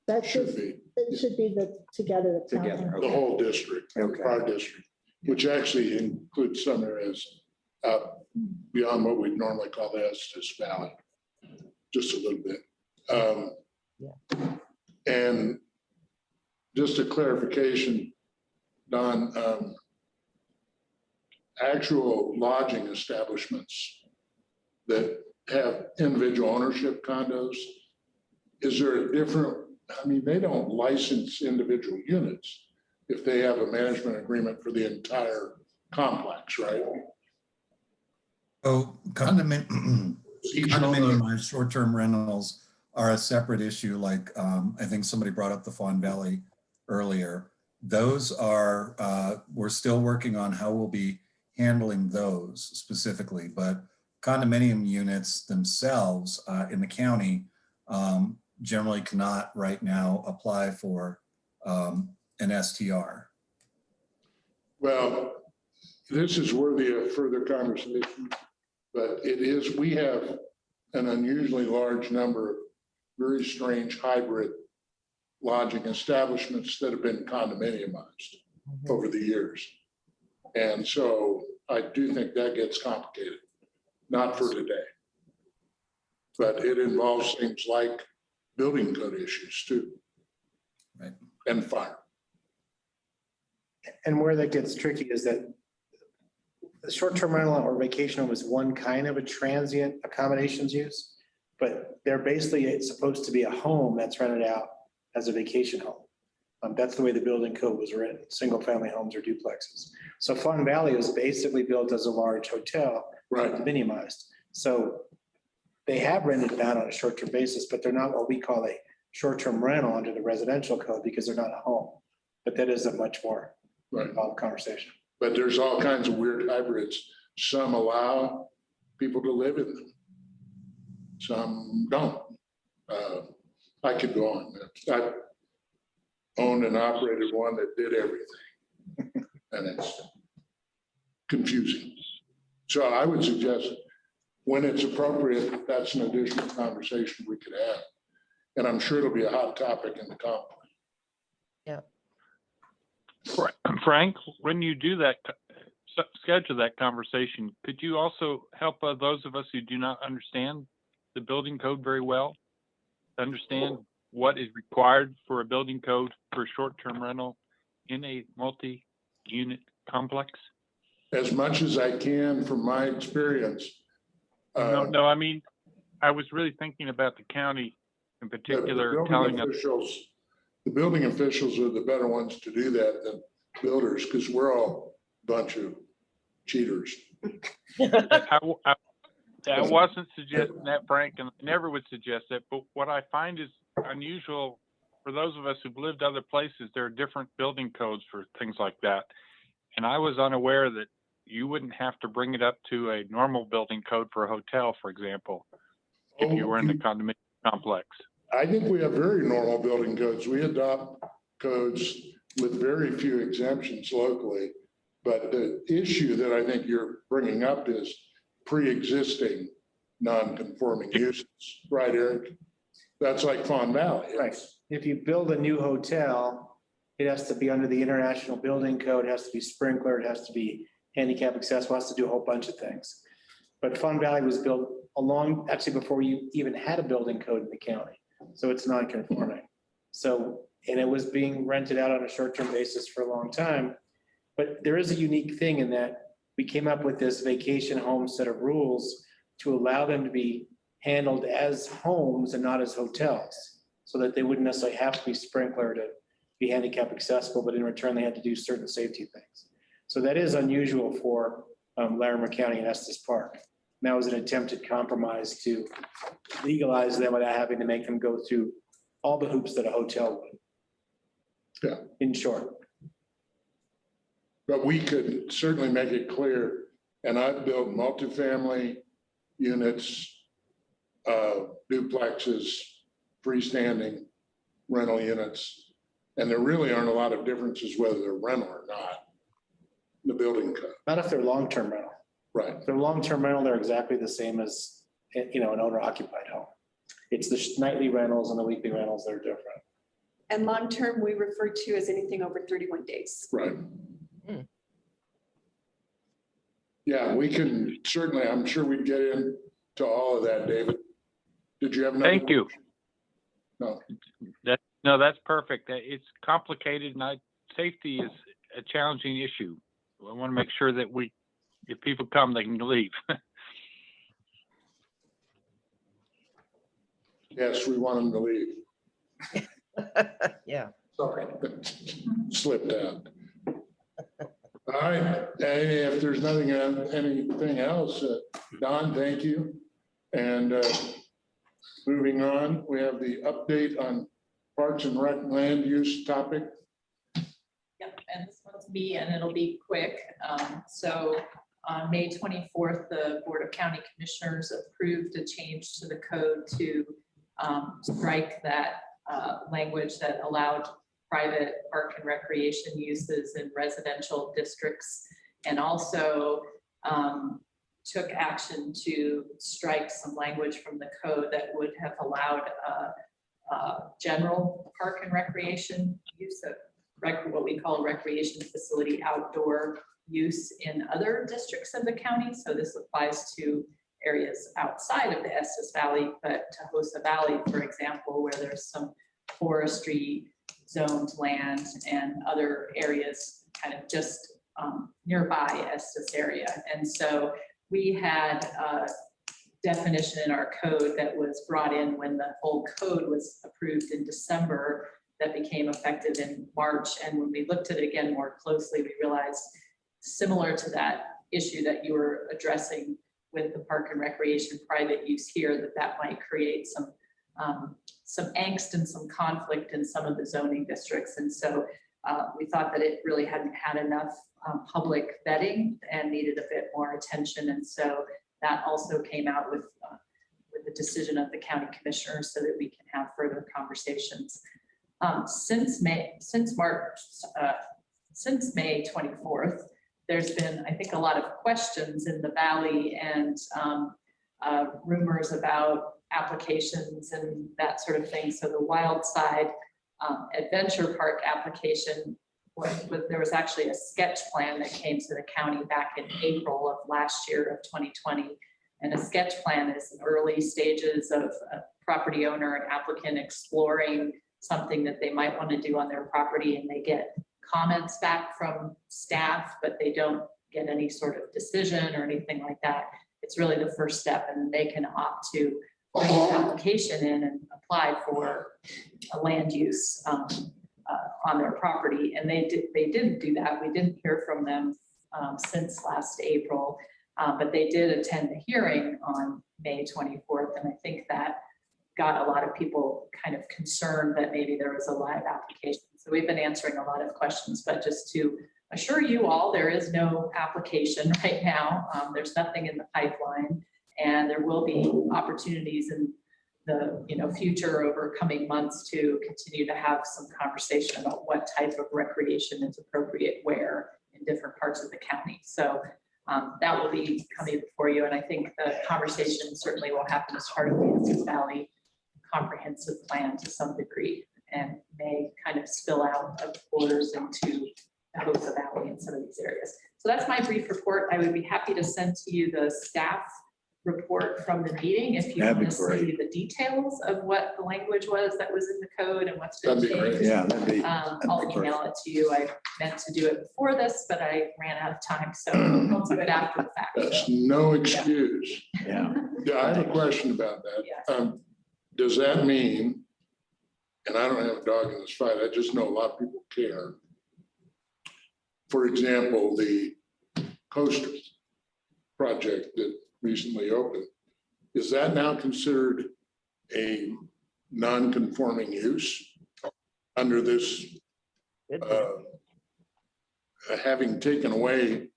That Should should, be it should be together. the town. together? the Okay. whole district, Okay. our district, which actually includes some areas beyond what we'd normally call the Estes Valley, just a little bit. And just a clarification, Don, actual lodging establishments that have individual ownership condos, is there a different, I mean, they don't license individual units if they have a management agreement for the entire complex, right? Oh, condominium short-term rentals are a separate issue. Like I think somebody brought up the Fawn Valley earlier. Those are, we're still working on how we'll be handling those specifically, but condominium units themselves in the county, generally cannot right now apply for an STR. Well, this is worthy of further conversation, but we have an unusually large number of very strange hybrid lodging establishments that have been condominiumized over the years. And so I do think that gets complicated, not for today. But it involves things like building code issues too. Right. And fire. And where that gets tricky is that the short-term rental or vacation home is one kind of a transient accommodations use, but they're basically supposed to be a home that's rented out as a vacation home. That's the way the building code was written, single-family homes or duplexes. So Fun Valley was basically built as a large hotel, Right. minimized. So they have rented it out on a short-term basis, but they're not what we call a short-term rental under the residential code because they're not a home. But that is a much more involved conversation. But there's all kinds of weird hybrids. Some allow people to live in them. Some don't. I could go on. I owned and operated one that did everything. And it's confusing. So I would suggest when it's appropriate, that's an additional conversation we could have. And I'm sure it'll be a hot topic in the comp. Yeah. Frank, when you do that, schedule that conversation, could you also help those of us who do not understand the building code very well to understand what is required for a building code for short-term rental in a multi-unit complex? As much as I can from my experience. No, I mean, I was really thinking about the county in particular telling us. The building officials are the better ones to do that than builders, because we're all a bunch of cheaters. I wasn't suggesting that, Frank, and I never would suggest that. But what I find is unusual for those of us who've lived other places, there are different building codes for things like that. And I was unaware that you wouldn't have to bring it up to a normal building code for a hotel, for example, if you were in the condominium complex. I think we have very normal building codes. We adopt codes with very few exemptions locally. But the issue that I think you're bringing up is pre-existing non-conforming uses, right, Eric? That's like Fawn Valley. Right. If you build a new hotel, it has to be under the International Building Code, it has to be sprinkler, it has to be handicap accessible, it has to do a whole bunch of things. But Fun Valley was built actually before you even had a building code in the county. So it's non-conforming. So, and it was being rented out on a short-term basis for a long time. But there is a unique thing in that we came up with this vacation home set of rules to allow them to be handled as homes and not as hotels, so that they wouldn't necessarily have to be sprinkler to be handicap accessible, but in return, they had to do certain safety things. So that is unusual for Larimer County and Estes Park. And that was an attempted compromise to legalize them without having to make them go through all the hoops that a hotel would. Yeah. In short. But we could certainly make it clear, and I've built multifamily units, duplexes, freestanding rental units, and there really aren't a lot of differences whether they're rental or not. The building code. Not if they're long-term rental. Right. If they're long-term rental, they're exactly the same as, an owner-occupied home. It's the nightly rentals and the weekly rentals that are different. And long-term, we refer to as anything over 31 days. Right. Yeah, we can certainly, I'm sure we'd get into all of that, David. Did you have another? Thank you. No. That's perfect. It's complicated, and safety is a challenging issue. I want to make sure that if people come, they can leave. Yes, we want them to leave. Yeah. Sorry. Slipped out. All right, if there's anything else, Don, thank you. And moving on, we have the update on Parks and Rec land use topic. Yep, and this one's me, and it'll be quick. So on May 24th, the Board of County Commissioners approved a change to the code to strike that language that allowed private park and recreation uses in residential districts, and also took action to strike some language from the code that would have allowed general park and recreation use of what we call recreation facility outdoor use in other districts of the county. So this applies to areas outside of the Estes Valley, but Tahosa Valley, for example, where there's some forestry zoned land and other areas kind of just nearby Estes area. And so we had a definition in our code that was brought in when the whole code was approved in December that became effective in March. And when we looked at it again more closely, we realized, similar to that issue that you were addressing with the park and recreation private use here, that might create some angst and some conflict in some of the zoning districts. And so we thought that it really hadn't had enough public vetting and needed a bit more attention. And so that also came out with the decision of the county commissioner so that we can have further conversations. Since May 24th, there's been, I think, a lot of questions in the valley and rumors about applications and that sort of thing. So the Wild Side Adventure Park application, there was actually a sketch plan that came to the county back in April of last year of 2020. And a sketch plan is in early stages of a property owner and applicant exploring something that they might want to do on their property, and they get comments back from staff, but they don't get any sort of decision or anything like that. It's really the first step, and they can opt to bring an application in and apply for a land use on their property. And they didn't do that. We didn't hear from them since last April, but they did attend the hearing on May 24th. And I think that got a lot of people kind of concerned that maybe there was a live application. So we've been answering a lot of questions, but just to assure you all, there is no application right now. There's nothing in the pipeline, and there will be opportunities in the future over coming months to continue to have some conversation about what type of recreation is appropriate where in different parts of the county. So that will be coming before you, and I think the conversation certainly will happen as part of the Estes Valley comprehensive plan to some degree, and may kind of spill out of the borders into the Tahosa Valley and some of these areas. So that's my brief report. I would be happy to send to you the staff report from the meeting if you That'd want be to great. see the details of what the language was that was in the code and what's been That'd be great. changed. Yeah, that'd be. I'll email it to you. I meant to do it before this, but I ran out of time, so I'll do it after the fact. That's no excuse. Yeah. Yeah, I have a question about that. Yes. Does that mean, and I don't have a dog in this fight, I just know a lot of people care. For example, the coaster project that recently opened, is that now considered a non-conforming use under this, having taken away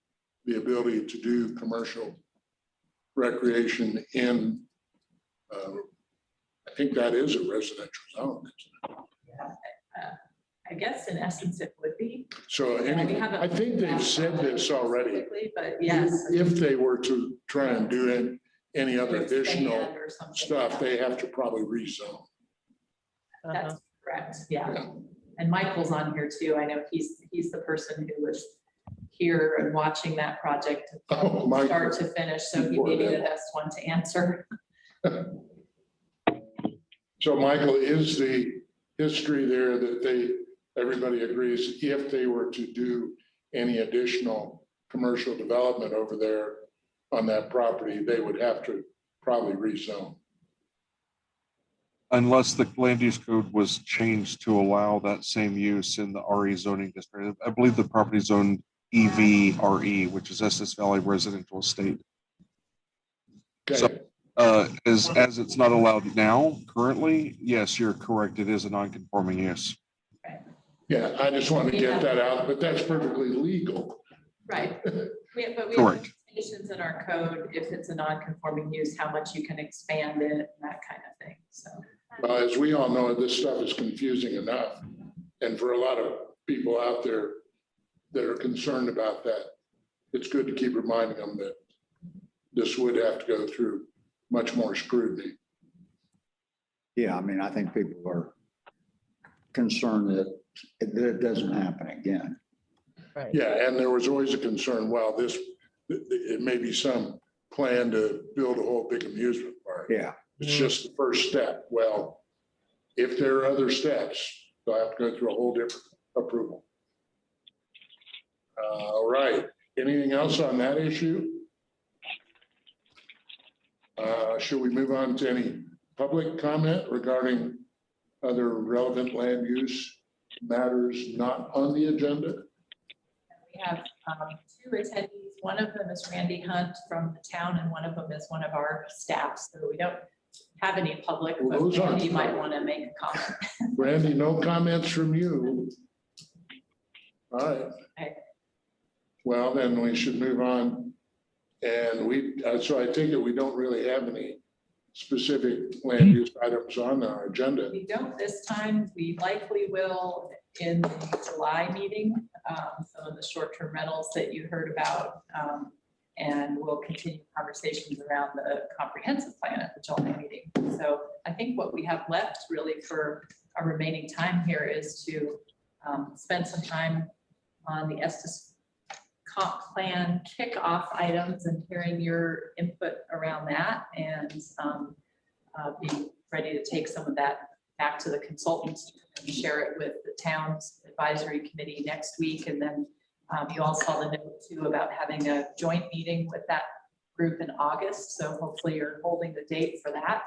the ability to do commercial recreation in, I think that is a residential zone, isn't it? Yeah, I guess in essence it would be. So anyway, I think they've said this already. Specifically, but yes. If they were to try and do any other additional expand or something, stuff, yeah. they have to probably rezone. That's correct, yeah. And Michael's on here too. I know he's the person who was here and watching that project Oh, from Michael. start to finish, so he may be the best one to answer. So Michael, is the history there that everybody agrees if they were to do any additional commercial development over there on that property, they would have to probably rezone? Unless the land use code was changed to allow that same use in the RE zoning district. I believe the property zoned EVRE, which is Estes Valley Residential Estate. Okay, As it's not allowed now currently, yes, you're correct. It is a non-conforming use. yeah, I just want to get that out, but that's perfectly legal. Right. But we have Correct. limitations in our code, if it's a non-conforming use, how much you can expand it and that kind of thing, so. Well, as we all know, this stuff is confusing enough. And for a lot of people out there that are concerned about that, it's good to keep reminding them that this would have to go through much more scrutiny. Yeah, I mean, I think people are concerned that it doesn't happen again. Right. Yeah, and there was always a concern, well, it may be some plan to build a whole big amusement park. Yeah. It's just the first step. Well, if there are other steps, they'll have to go through a whole different approval. All right, anything else on that issue? Should we move on to any public comment regarding other relevant land use matters not on the agenda? We have 2 attendees. One of them is Randy Hunt from the town, and one of them is one of our staff. So we don't have any public, Well, but those aren't Randy might public. want to make a comment. Randy, no comments from you. All right. Okay. Well, then we should move on. And so I take it we don't really have any specific land use items on our agenda. We don't this time. We likely will in the July meeting. Some of the short-term rentals that you heard about. And we'll continue conversations around the comprehensive plan at the July meeting. So I think what we have left really for our remaining time here is to spend some time on the Estes comp plan kickoff items and hearing your input around that, and be ready to take some of that back to the consultants and share it with the town's advisory committee next week. And then you all saw the note too about having a joint meeting with that group in August. So hopefully you're holding the date for that.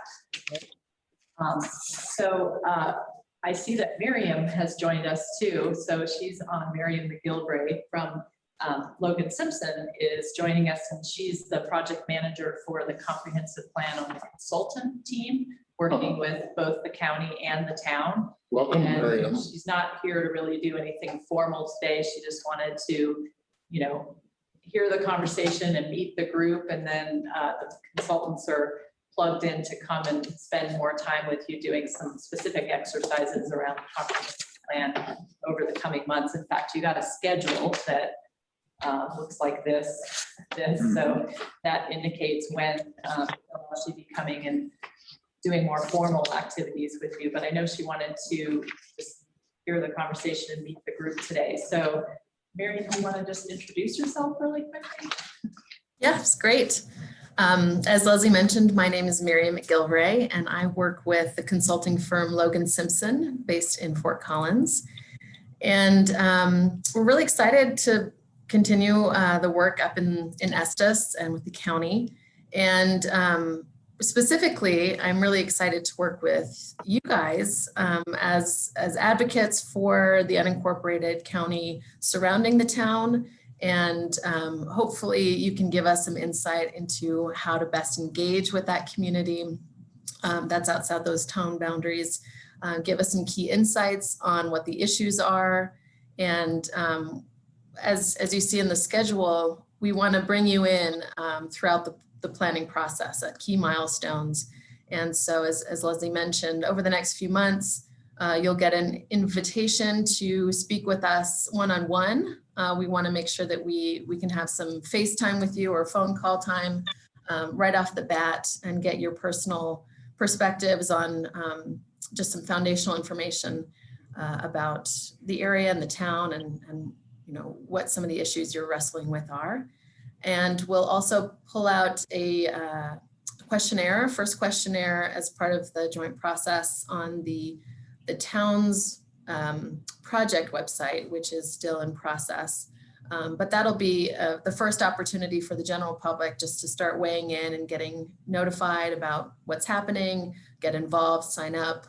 I see that Miriam has joined us too. So she's on. Miriam McGilvray from Logan Simpson is joining us, and she's the project manager for the comprehensive plan on the consultant team, working with both the county and the town. Welcome, And Miriam. she's not here to really do anything formal today. She just wanted to, hear the conversation and meet the group. And then the consultants are plugged in to come and spend more time with you doing some specific exercises around the comprehensive plan over the coming months. In fact, you got a schedule that looks like this. So that indicates when they'll actually be coming and doing more formal activities with you. But I know she wanted to just hear the conversation and meet the group today. So Miriam, do you want to just introduce yourself really quickly? Yes, great. As Leslie mentioned, my name is Miriam McGilvray, and I work with the consulting firm Logan Simpson, based in Fort Collins. And we're really excited to continue the work up in Estes and with the county. And specifically, I'm really excited to work with you guys as advocates for the unincorporated county surrounding the town. And hopefully you can give us some insight into how to best engage with that community that's outside those town boundaries. Give us some key insights on what the issues are. And as you see in the schedule, we want to bring you in throughout the planning process at key milestones. And so as Leslie mentioned, over the next few months, you'll get an invitation to speak with us one-on-one. We want to make sure that we can have some FaceTime with you or phone call time right off the bat and get your personal perspectives on just some foundational information about the area and the town and what some of the issues you're wrestling with are. And we'll also pull out a questionnaire, first questionnaire as part of the joint process on the town's project website, which is still in process. But that'll be the first opportunity for the general public just to start weighing in and getting notified about what's happening, get involved, sign up.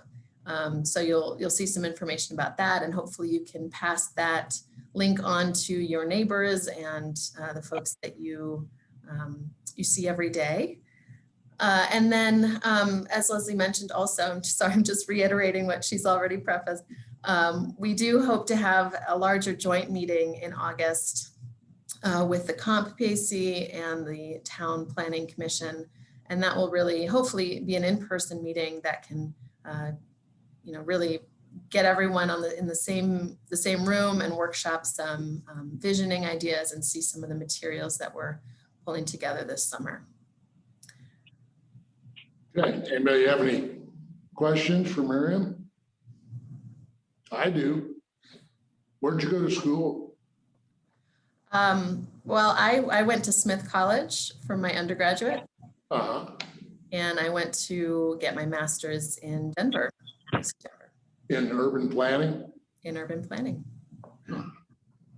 So you'll see some information about that, and hopefully you can pass that link on to your neighbors and the folks that you see every day. And then, as Leslie mentioned also, I'm just reiterating what she's already prefaced. We do hope to have a larger joint meeting in August with the Comp PAC and the Town Planning Commission. And that will really hopefully be an in-person meeting that can really get everyone in the same room and workshop some visioning ideas and see some of the materials that we're pulling together this summer. Okay, anybody have any questions for Miriam? I do. Where'd you go to school? Well, I went to Smith College for my undergraduate, Uh-huh. and I went to get my master's in Denver. In urban planning? In urban planning.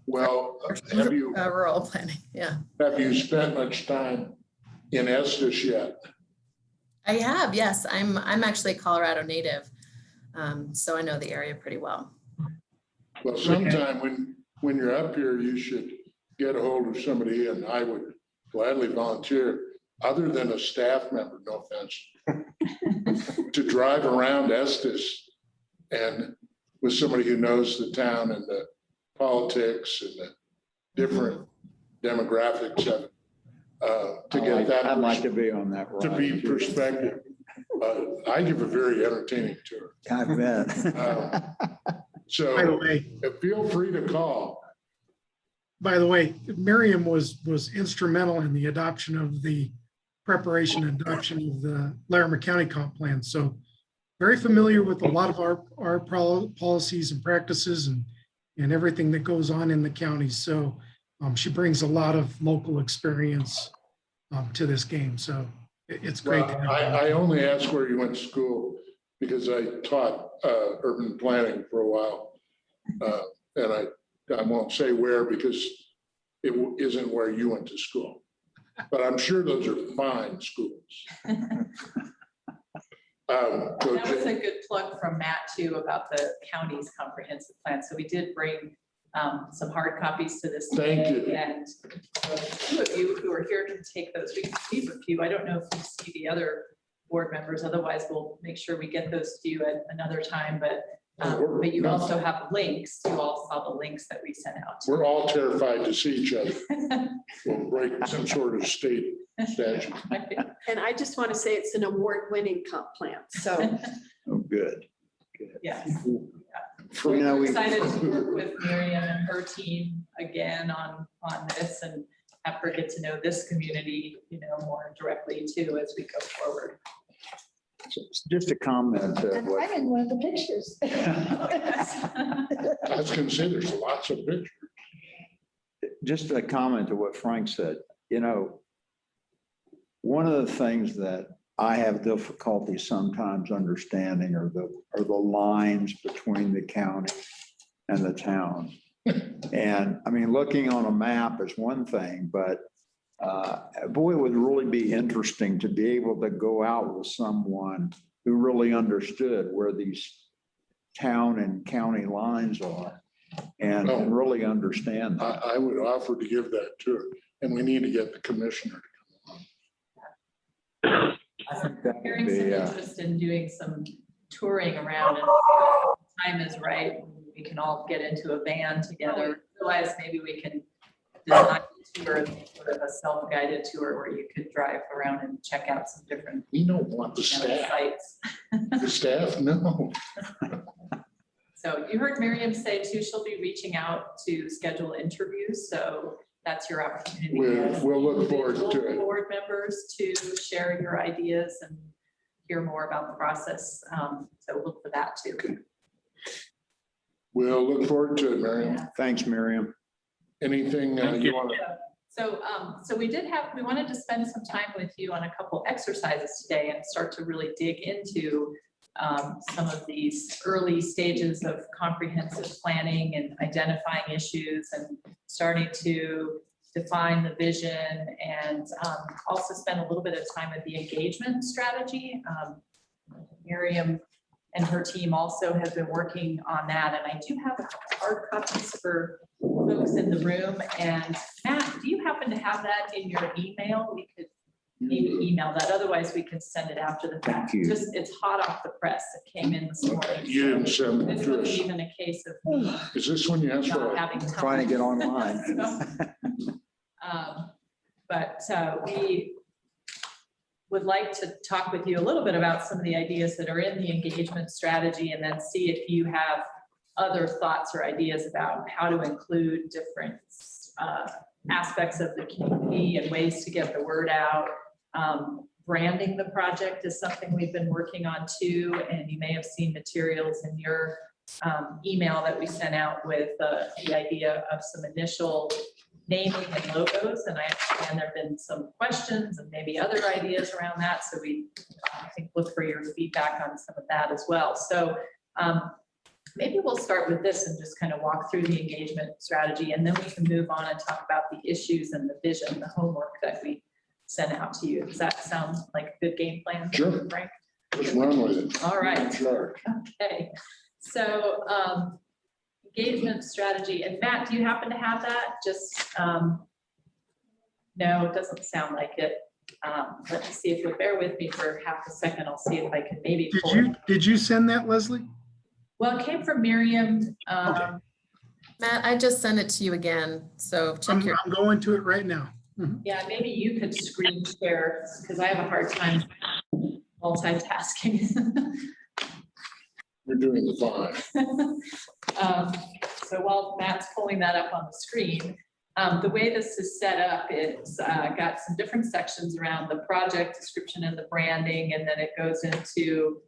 Well, have you rural planning, yeah. have you spent much time in Estes yet? I have, yes. I'm actually a Colorado native, so I know the area pretty well. Well, sometime when you're up here, you should get a hold of somebody, and I would gladly volunteer, other than a staff member, no offense, to drive around Estes and with somebody who knows the town and the politics and the different demographics of it, to get that. I'd like to be on that To ride. be perspective. I give a very entertaining tour. I bet. So By the way, feel free to call. by the way, Miriam was instrumental in the adoption of the preparation and adoption of the Larimer County Comp Plan. So very familiar with a lot of our policies and practices and everything that goes on in the county. So she brings a lot of local experience to this game. So it's great. Well, I only asked where you went to school because I taught urban planning for a while. And I won't say where because it isn't where you went to school. But I'm sure those are fine schools. That was a good plug from Matt too about the county's comprehensive plan. So we did bring some hard copies to this. Thank today, you. And two of you who are here can take those. We can leave a few. I don't know if you see the other board members. Otherwise, we'll make sure we get those to you at another time. But you also have links. You all saw the links that we sent out. We're all terrified to see each other. We'll break some sort of state statute. And I just want to say it's an award-winning comp plan, so. Oh, good. Yes. We're excited to work with Miriam and her team again on this and have her get to know this community, more directly too as we go forward. Just a comment. And I'm in one of the pictures. I was gonna say there's lots of pictures. Just a comment to what Frank said. One of the things that I have difficulty sometimes understanding are the lines between the county and the town. And I mean, looking on a map is one thing, but boy, it would really be interesting to be able to go out with someone who really understood where these town and county lines are and really understand that. I would offer to give that to her, and we need to get the commissioner to come on. I think that would Hearing be, some interest in doing some touring around and time is right. We can all get into a van together. Otherwise, maybe we can design a tour, sort of a self-guided tour where you could drive around and check out some different We don't want the staff. sites. The staff, no. So you heard Miriam say too, she'll be reaching out to schedule interviews. So that's your opportunity. We'll look forward to it. Board members to share your ideas and hear more about the process. So look for that too. We'll look forward to it, Miriam. Thanks, Miriam. Anything you want to? So we wanted to spend some time with you on a couple exercises today and start to really dig into some of these early stages of comprehensive planning and identifying issues and starting to define the vision and also spend a little bit of time with the engagement strategy. Miriam and her team also have been working on that. And I do have hard copies for folks in the room. And Matt, do you happen to have that in your email? We could maybe email that. Otherwise, we can send it after the fact. Just, it's hot off the press. It came in this morning. You didn't send it This to was us. even a case of me Is this when you asked for not it? having time. Trying to get online. But we would like to talk with you a little bit about some of the ideas that are in the engagement strategy, and then see if you have other thoughts or ideas about how to include different aspects of the community and ways to get the word out. Branding the project is something we've been working on too, and you may have seen materials in your email that we sent out with the idea of some initial naming and logos. And I understand there have been some questions and maybe other ideas around that. So we, I think, look for your feedback on some of that as well. So maybe we'll start with this and just kind of walk through the engagement strategy, and then we can move on and talk about the issues and the vision, the homework that we sent out to you. Does that sound like a good game plan? Sure. Frank? Let's run with it. All right. Sure. Okay. So engagement strategy, and Matt, do you happen to have that? Just, no, it doesn't sound like it. Let me see if you'll bear with me for half a second. I'll see if I can maybe. Did you send that, Leslie? Well, it came from Miriam. Okay. Matt, I just sent it to you again, so check your. I'm going to it right now. Yeah, maybe you could screen share, because I have a hard time multitasking. You're doing fine. So while Matt's pulling that up on the screen, the way this is set up, it's got some different sections around the project description and the branding, and then it goes into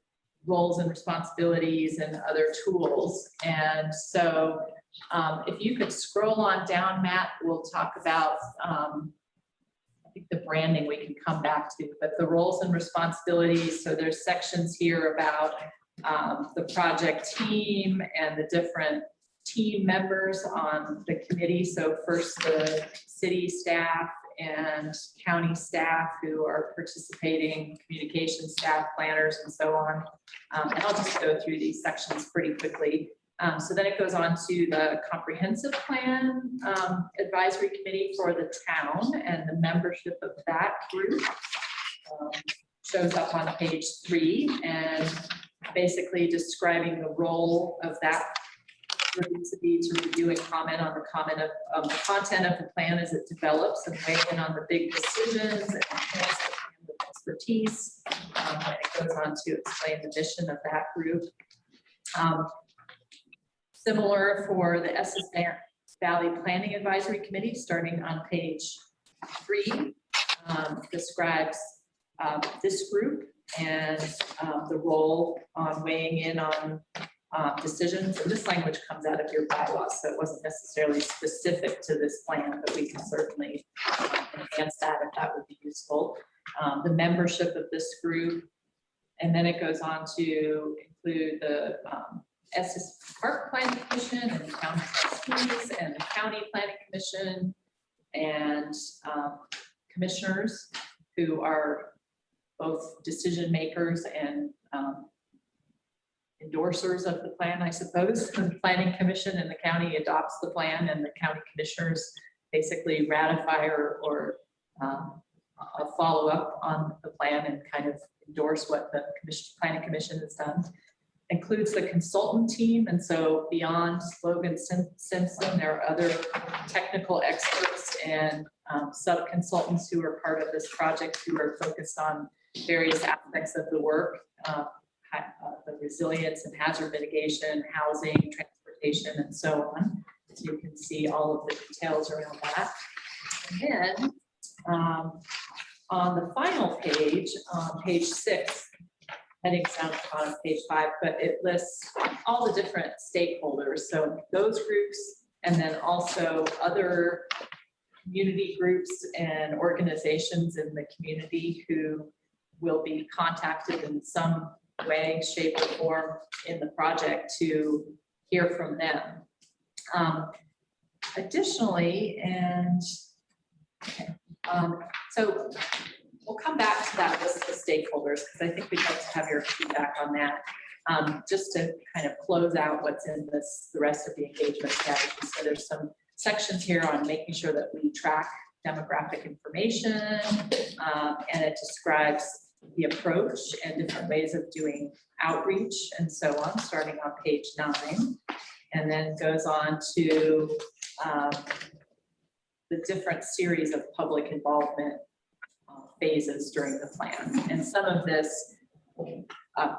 roles and responsibilities and other tools. And so if you could scroll on down, Matt, we'll talk about, I think the branding we can come back to, but the roles and responsibilities. So there's sections here about the project team and the different team members on the committee. So first the city staff and county staff who are participating, communication staff, planners, and so on. And I'll just go through these sections pretty quickly. So then it goes on to the comprehensive plan advisory committee for the town, and the membership of that group shows up on page 3, and basically describing the role of that group to be to review and comment on the content of the plan as it develops, and weigh in on the big decisions and enhance the plan with expertise. And it goes on to explain the mission of that group. Similar for the Estes Valley Planning Advisory Committee, starting on page 3, describes this group and the role on weighing in on decisions. And this language comes out of your bylaws, so it wasn't necessarily specific to this plan, but we can certainly enhance that if that would be useful. The membership of this group, and then it goes on to include the Estes Park Planning Commission and the county trustees and the county planning commission and commissioners who are both decision makers and endorsers of the plan, I suppose. The planning commission and the county adopts the plan, and the county commissioners basically ratify or follow up on the plan and kind of endorse what the planning commission has done. Includes the consultant team, and so beyond Logan Simpson, there are other technical experts and sub-consultants who are part of this project who are focused on various aspects of the work, the resilience and hazard mitigation, housing, transportation, and so on. So you can see all of the details around that. And then on the final page, page 6, headings down at the bottom of page 5, but it lists all the different stakeholders. So those groups, and then also other community groups and organizations in the community who will be contacted in some way, shape, or form in the project to hear from them. Additionally, and so we'll come back to that list of stakeholders, because I think we'd like to have your feedback on that. Just to kind of close out what's in this, the rest of the engagement strategy. So there's some sections here on making sure that we track demographic information, and it describes the approach and different ways of doing outreach and so on, starting on page 9, and then goes on to the different series of public involvement phases during the plan. And some of this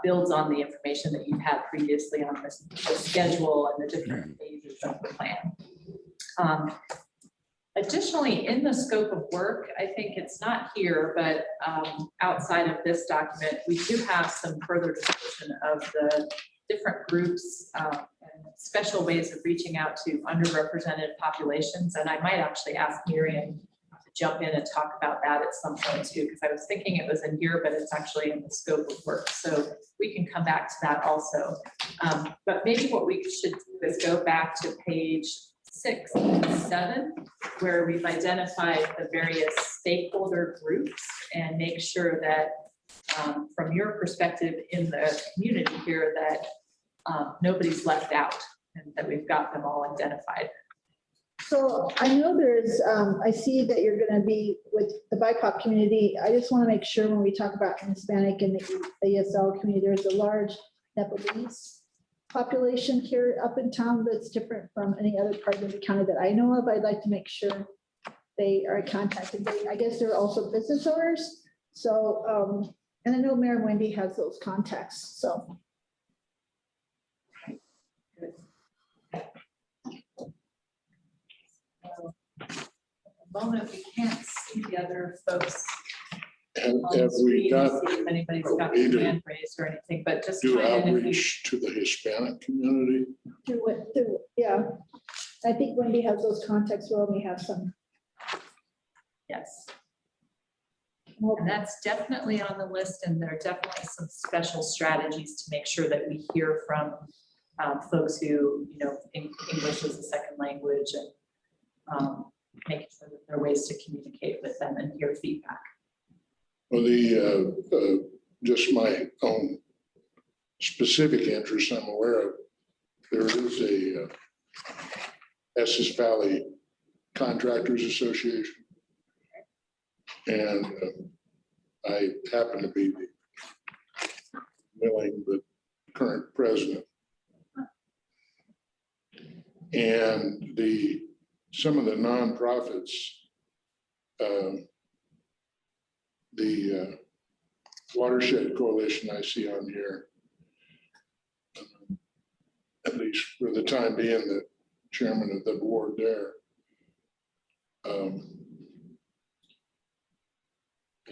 builds on the information that you've had previously on the schedule and the different phases of the plan. Additionally, in the scope of work, I think it's not here, but outside of this document, we do have some further description of the different groups and special ways of reaching out to underrepresented populations. And I might actually ask Miriam to jump in and talk about that at some point too, because I was thinking it was in here, but it's actually in the scope of work. So we can come back to that also. But maybe what we should do is go back to page 6 and 7, where we've identified the various stakeholder groups and make sure that from your perspective in the community here that nobody's left out and that we've got them all identified. So I know there's, I see that you're going to be with the BIPOC community. I just want to make sure when we talk about Hispanic and the ASL community, there's a large Nepalese population here up in town that's different from any other part of the county that I know of. I'd like to make sure they are contacted. I guess they're also business owners. So, and I know Mayor and Wendy has those contacts, so. At the moment, we can't see the other folks Have on the we screen got to see if anybody's a got way their to hand raised or anything, but just do try and if we- outreach to the Hispanic community? Yeah. I think Wendy has those contacts. Well, we have some. Yes. And that's definitely on the list, and there are definitely some special strategies to make sure that we hear from folks who, you know, English is a second language, and making sure that there are ways to communicate with them and hear feedback. Well, just my own specific interest I'm aware of, there is a Estes Valley Contractors Association. And I happen to be the willing but current president. And some of the nonprofits, the Watershed Coalition I see on here, at least for the time being, the chairman of the board there.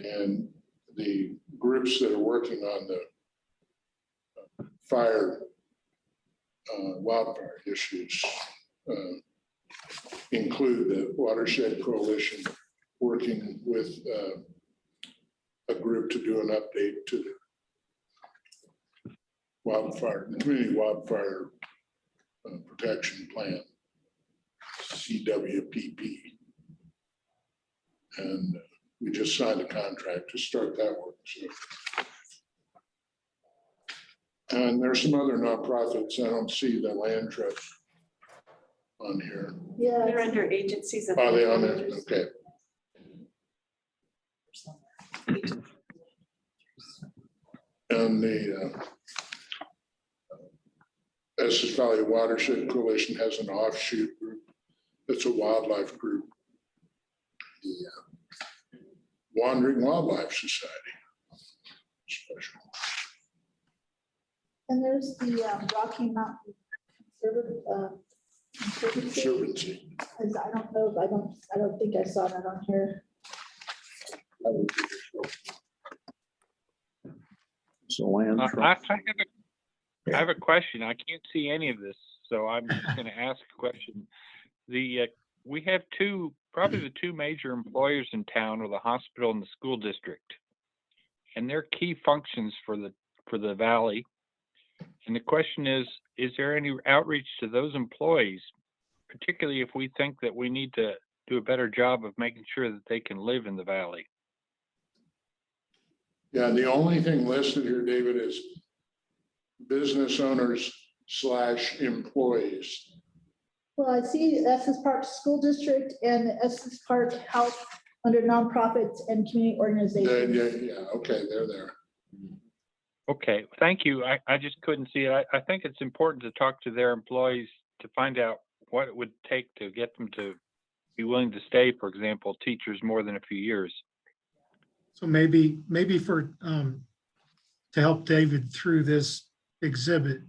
And the groups that are working on the wildfire issues include the Watershed Coalition working with a group to do an update to the Community Wildfire Protection Plan, CWPP. And we just signed a contract to start that work. So. And there's some other nonprofits. I don't see the land trust on here. Yeah. They're under agencies. Are they on there? Okay. And the Estes Valley Watershed Coalition has an offshoot group. It's a wildlife group. The Wandering Wildlife Society. Special. And there's the Rocky Mountain Conservancy. I don't know, I don't think I saw that on here. So land I trust. have a question. I can't see any of this, so I'm just going to ask a question. We have probably the two major employers in town are the hospital and the school district, and they're key functions for the valley. And the question is there any outreach to those employees, particularly if we think that we need to do a better job of making sure that they can live in the valley? Yeah, the only thing listed here, David, is business owners / employees. Well, I see Estes Park School District and Estes Park Health under nonprofits and community organizations. Yeah, okay, they're there. Okay, thank you. I just couldn't see it. I think it's important to talk to their employees to find out what it would take to get them to be willing to stay, for example, teachers more than a few years. So maybe for, to help David through this exhibit,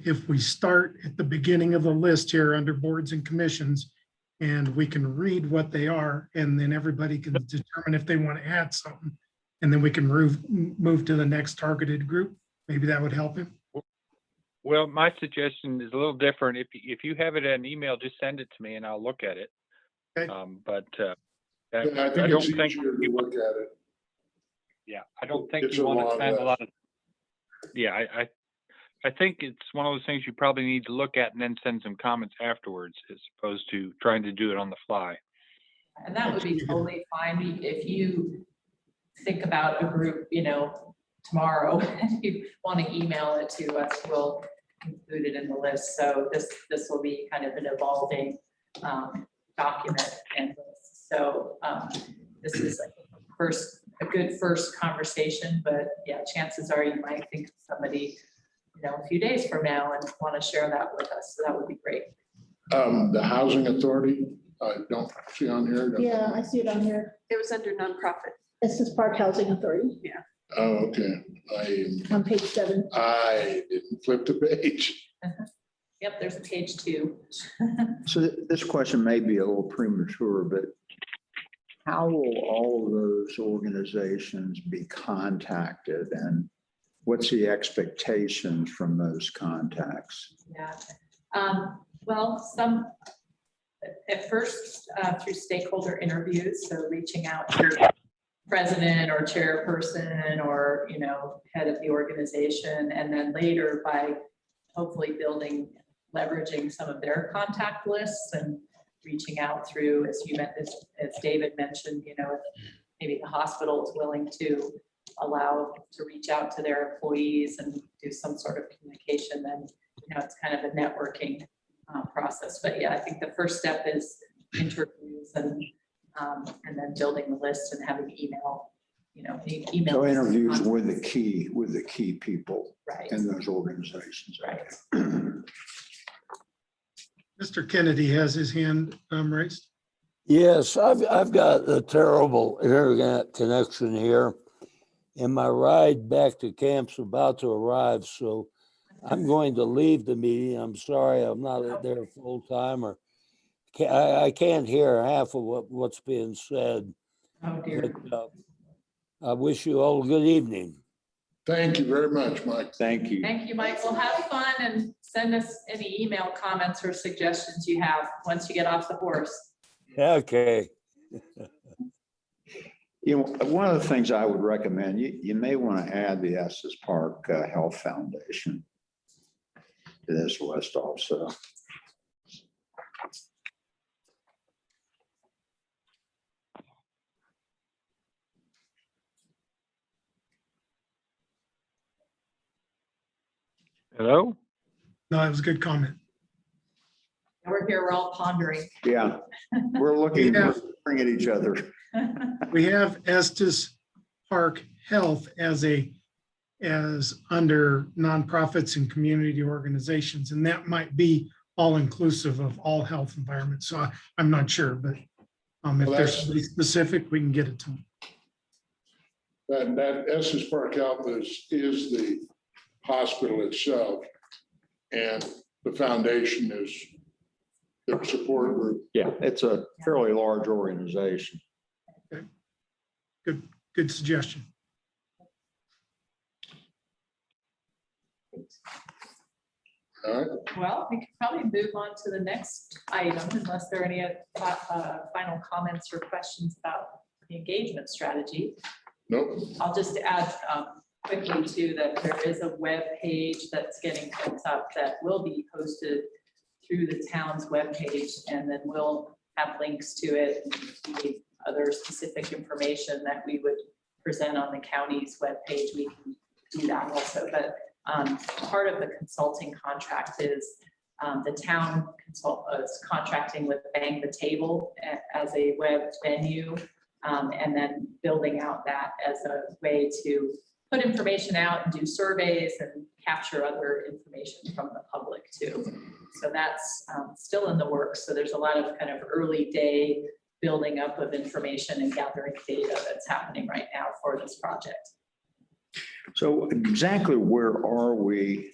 if we start at the beginning of the list here under boards and commissions, and we can read what they are, and then everybody can determine if they want to add something, and then we can move to the next targeted group. Maybe that would help him. Well, my suggestion is a little different. If you have it in an email, just send it to me and I'll look at it. Okay. I think it's easier to look at it. Yeah, I don't think It's you a want to long spend a list. lot of. Yeah, I think it's one of those things you probably need to look at and then send some comments afterwards, as opposed to trying to do it on the fly. And that would be totally fine if you think about a group, tomorrow, and you want to email it to us, we'll include it in the list. So this will be kind of an evolving document and list. So this is a good first conversation, but yeah, chances are you might think of somebody, a few days from now and want to share that with us. So that would be great. The Housing Authority, I don't see on here. Yeah, I see it on here. It was under nonprofit. Estes Park Housing Authority Oh, okay. on page 7. I didn't flip the page. Yep, there's a page 2. So this question may be a little premature, but how will all of those organizations be contacted, and what's the expectations from those contacts? Yeah. Well, at first through stakeholder interviews, so reaching out to president or chairperson or, head of the organization, and then later by hopefully leveraging some of their contact lists and reaching out through, as David mentioned, if maybe the hospital is willing to allow to reach out to their employees and do some sort of communication, then, it's kind of a networking process. But yeah, I think the first step is interviews and then building the list and having email. So interviews with the key people Right. in those organizations. Right. Mr. Kennedy has his hand raised. Yes, I've got a terrible internet connection here, and my ride back to camp's about to arrive, so I'm going to leave the meeting. I'm sorry I'm not there full time, or I can't hear half of what's being said. Oh, dear. But, I wish you all a good evening. Thank you very much, Mike. Thank you. Thank you, Michael. Have fun and send us any email comments or suggestions you have once you get off the horse. Okay. One of the things I would recommend, you may want to add the Estes Park Health Foundation to this list also. Hello? No, it was a good comment. We're here, we're all pondering. Yeah, we're looking at each other. We have Estes Park Health as under nonprofits and community organizations, and that might be all inclusive of all health environments. So I'm not sure, but if there's somebody specific, we can get it to them. That Estes Park Health is the hospital itself, and the foundation is their support group. Yeah, it's a fairly large organization. Okay. Good suggestion. All right. Well, we could probably move on to the next item unless there are any final comments or questions about the engagement strategy. Nope. I'll just add quickly too that there is a web page that's getting put up that will be posted through the town's webpage, and then we'll have links to it and the other specific information that we would present on the county's webpage. We can do that also, but part of the consulting contract is the town is contracting with Bang the Table as a web venue, and then building out that as a way to put information out and do surveys and capture other information from the public too. So that's still in the works. So there's a lot of kind of early day building up of information and gathering data that's happening right now for this project. So exactly where are we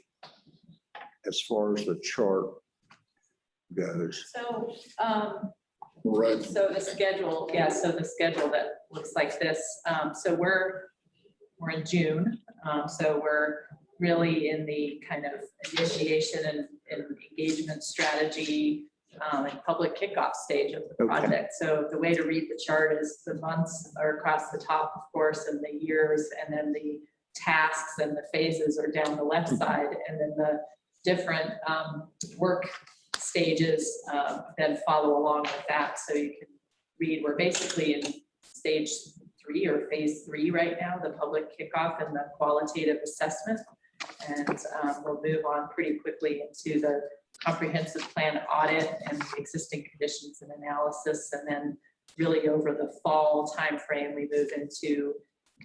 as far as the chart goes? So, Right. so the schedule, yeah, so the schedule that looks like this. So we're in June. So we're really in the kind of initiation and engagement strategy and public kickoff stage of the Okay. project. So the way to read the chart is the months are across the top, of course, and the years, and then the tasks and the phases are down the left side, and then the different work stages then follow along with that. So you can read, we're basically in stage 3 or phase 3 right now, the public kickoff and the qualitative assessment. And we'll move on pretty quickly into the comprehensive plan audit and existing conditions and analysis. And then really over the fall timeframe, we move into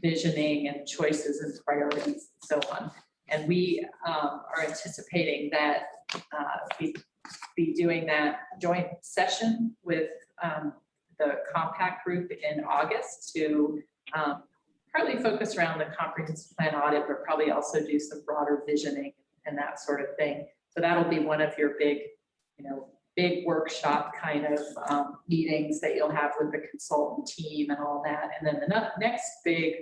visioning and choices and priorities and so on. And we are anticipating that we be doing that joint session with the compact group in August to partly focus around the comprehensive plan audit, but probably also do some broader visioning and that sort of thing. So that'll be one of your big, big workshop kind of meetings that you'll have with the consultant team and all that. And then the next big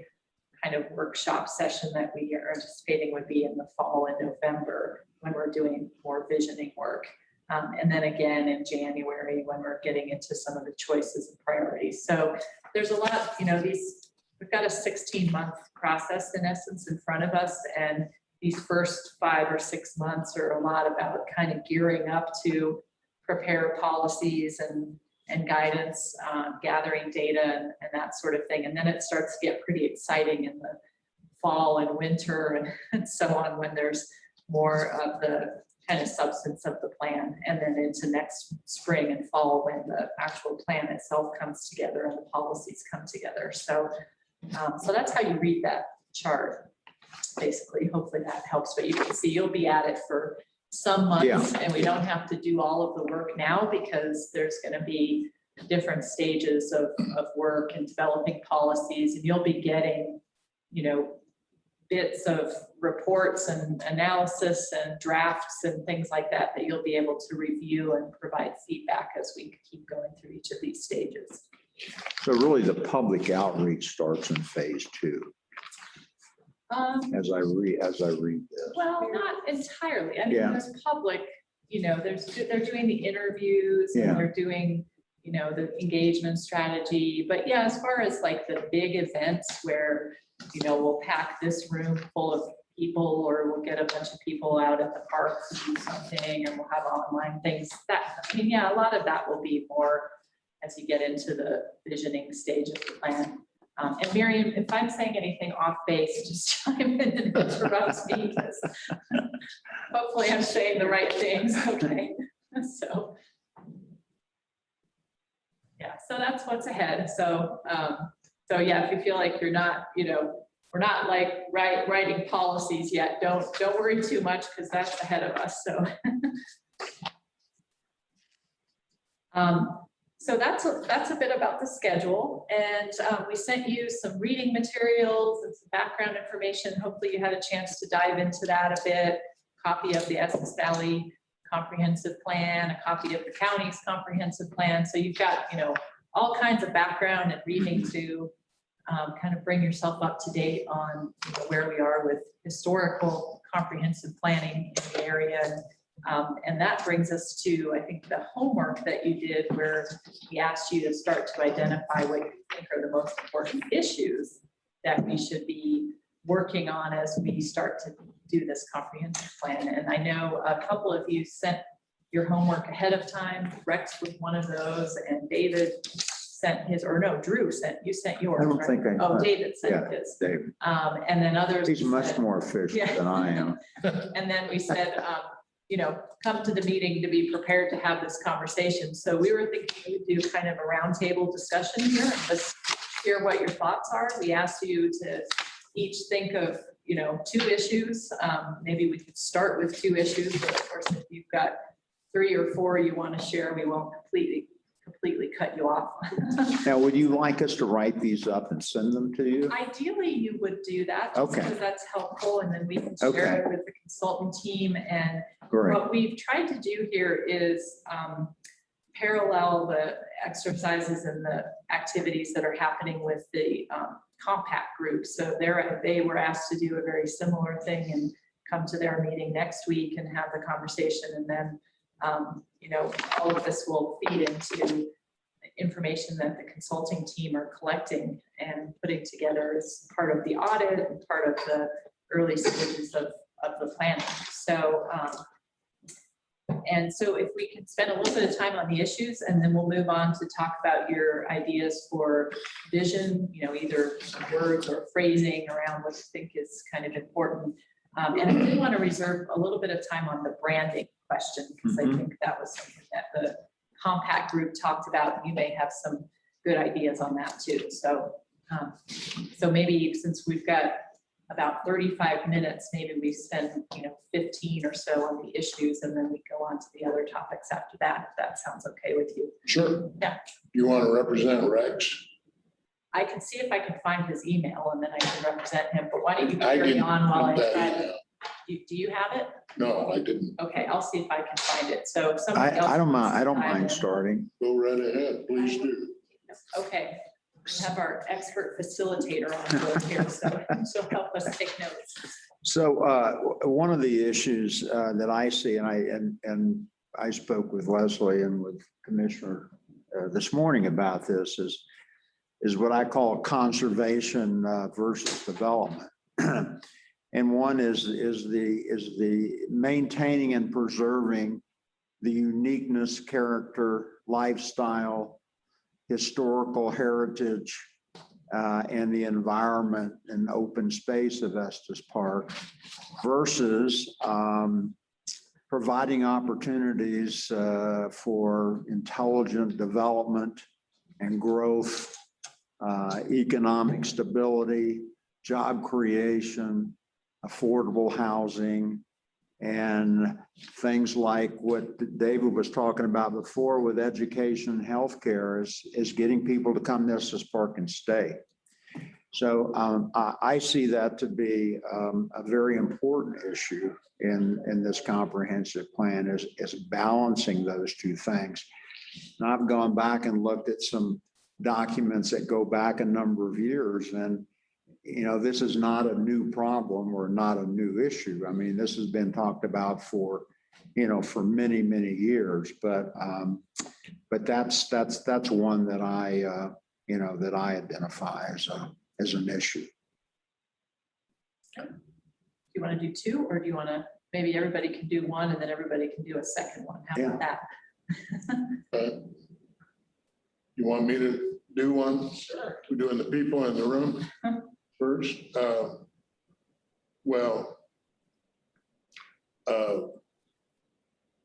kind of workshop session that we are anticipating would be in the fall in November when we're doing more visioning work. And then again in January when we're getting into some of the choices and priorities. So there's a lot, we've got a 16-month process in essence in front of us. And these first 5 or 6 months are a lot about kind of gearing up to prepare policies and guidance, gathering data and that sort of thing. And then it starts to get pretty exciting in the fall and winter and so on when there's more of the kind of substance of the plan, and then into next spring and fall when the actual plan itself comes together and the policies come together. So, so that's how you read that chart, basically. Hopefully that helps, but you can see you'll be at it for some months, and we don't have to do all of the work now because there's going to be different stages of work and developing policies, and you'll be getting, bits of reports and analysis and drafts and things like that that you'll be able to review and provide feedback as we keep going through each of these stages. So really the public outreach starts in phase 2. As I read this. Well, not entirely. I mean, Yeah. there's public, they're doing the interviews and they're doing, the engagement strategy. But yeah, as far as like the big events where, we'll pack this room full of people, or we'll get a bunch of people out at the park to do something, and we'll have online things. A lot of that will be more as you get into the visioning stage of the plan. And Miriam, if I'm saying anything off base, just chime in and interrupt me, because hopefully I'm saying the right things. Okay, so yeah, so that's what's ahead. So yeah, if you feel like you're not, we're not like writing policies yet, don't worry too much, because that's ahead of us. So so that's a bit about the schedule, and we sent you some reading materials and some background information. Hopefully you had a chance to dive into that a bit. Copy of the Estes Valley Comprehensive Plan, a copy of the county's comprehensive plan. So you've got, all kinds of background and reading to kind of bring yourself up to date on where we are with historical comprehensive planning in the area. And that brings us to, I think, the homework that you did, where we asked you to start to identify what you think are the most important issues that we should be working on as we start to do this comprehensive plan. And I know a couple of you sent your homework ahead of time. Rex was one of those, and David sent his, or no, Drew sent yours. I don't right? think I. David sent his. David. And then others. He's much said, more efficient than I am. And then we said, come to the meeting to be prepared to have this conversation. So we were thinking we'd do kind of a roundtable discussion here and just hear what your thoughts are. We asked you to each think of, 2 issues. Maybe we could start with 2 issues, but of course, if you've got 3 or 4 you want to share, we won't completely cut you off. Now, would you like us to write these up and send them to you? Ideally, you would do that, just Okay. because that's helpful, and then we can Okay. share it with the consultant team. And Great. what we've tried to do here is parallel the exercises and the activities that are happening with the compact group. So they were asked to do a very similar thing and come to their meeting next week and have the conversation. And then, all of this will feed into information that the consulting team are collecting and putting together as part of the audit and part of the early stages of the planning. So, and so if we can spend a little bit of time on the issues, and then we'll move on to talk about your ideas for vision, either words or phrasing around what you think is kind of important. And I do want to reserve a little bit of time on the branding question, because I think that was something that the compact group talked about. You may have some good ideas on that too. So, so maybe since we've got about 35 minutes, maybe we spend 15 or so on the issues, and then we go on to the other topics after that, if that sounds okay with you. Sure. Yeah. You want to represent Rex? I can see if I can find his email, and then I can represent him, but why don't you I carry didn't on while I print try that to. email. Do you have it? No, I didn't. Okay, I'll see if I can find it. So if somebody else. I don't mind, wants I to don't dive in. mind starting. Go right ahead, please do. Okay, we have our expert facilitator on board here, so she'll help us take notes. So one of the issues that I see, and I spoke with Leslie and with Commissioner this morning about this, is what I call conservation versus development. And one is the maintaining and preserving the uniqueness, character, lifestyle, historical heritage, and the environment and open space of Estes Park versus providing opportunities for intelligent development and growth, economic stability, job creation, affordable housing, and things like what David was talking about before with education, healthcare, is getting people to come to Estes Park and stay. So I see that to be a very important issue in this comprehensive plan, is balancing those two things. And I've gone back and looked at some documents that go back a number of years, and this is not a new problem or not a new issue. I mean, this has been talked about for many, many years, but that's one that I identify as an issue. Do you want to do two, or do you want to, maybe everybody can do one and then everybody can do a second one? How about that? You want me to do one? Sure. We're doing the people in the room first.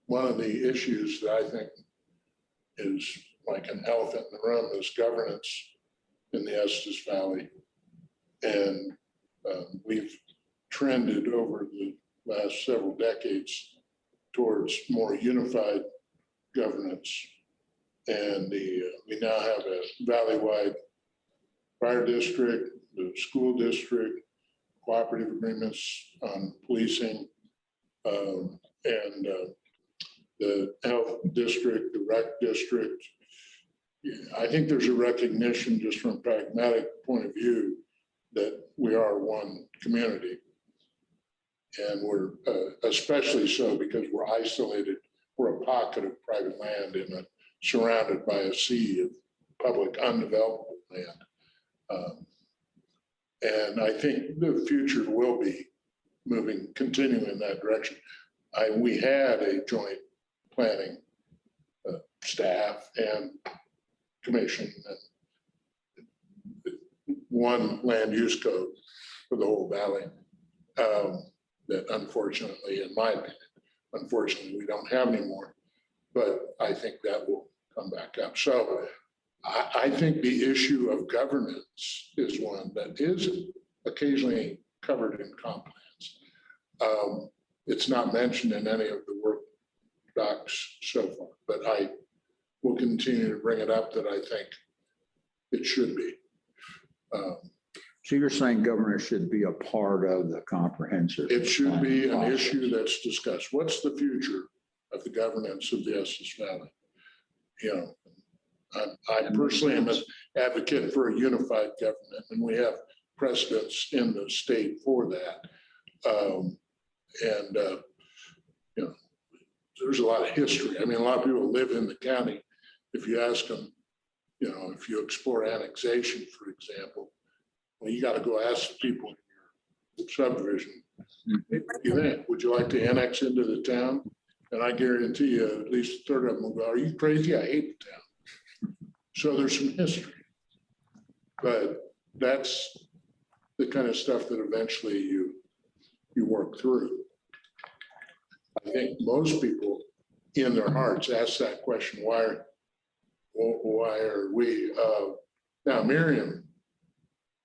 One of the issues that I think is like an elephant in the room is governance in the Estes Valley. And we've trended over the last several decades towards more unified governance. And we now have a valley-wide fire district, the school district, cooperative agreements on policing, and the health district, the rec district. I think there's a recognition, just from a pragmatic point of view, that we are one community. And we're especially so because we're isolated. We're a pocket of private land surrounded by a sea of public undeveloped land. And I think the future will be continuing in that direction. We had a joint planning staff and commission and one land use code for the whole valley that unfortunately, in my opinion, unfortunately, we don't have anymore. But I think that will come back up. So I think the issue of governance is one that is occasionally covered in comp plans. It's not mentioned in any of the work docs so far, but will continue to bring it up that I think it should be. So you're saying governor should be a part of the comprehensive? It should be an planning issue process. that's discussed. What's the future of the governance of the Estes Valley? You know, I personally am an advocate for a unified government, and we have precedents in the state for that. You know, there's a lot of history. I mean, a lot of people live in the county. If you ask them, you know, if you explore annexation, for example, well, you got to go ask the people in your subdivision, what do you think? Would you like to annex into the town? And I guarantee you, at least a third of them will go, are you crazy? I hate the town. So there's some history. But that's the kind of stuff that eventually you work through. I think most people in their hearts ask that question, why are we? Now, Miriam,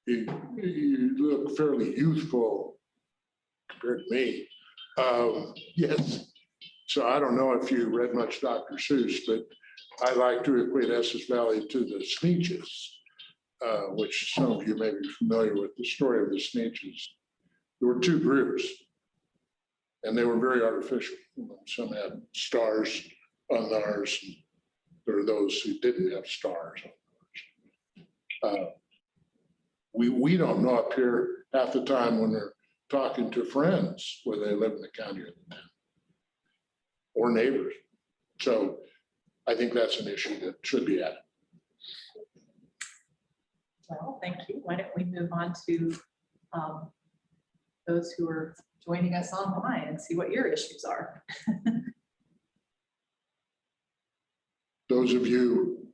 you look fairly youthful compared to me. Yes. So I don't know if you read much Dr. Seuss, but I like to equate Estes Valley to the Sneetches, which some of you may be familiar with the story of the Sneetches. There were two groups, and they were very artificial. Some had stars on theirs, and there were those who didn't have stars on theirs. We don't know up here half the time when they're talking to friends, whether they live in the county or the town, or neighbors. So I think that's an issue that should be added. Well, thank you. Why don't we move on to those who are joining us online and see what your issues are. Those of you,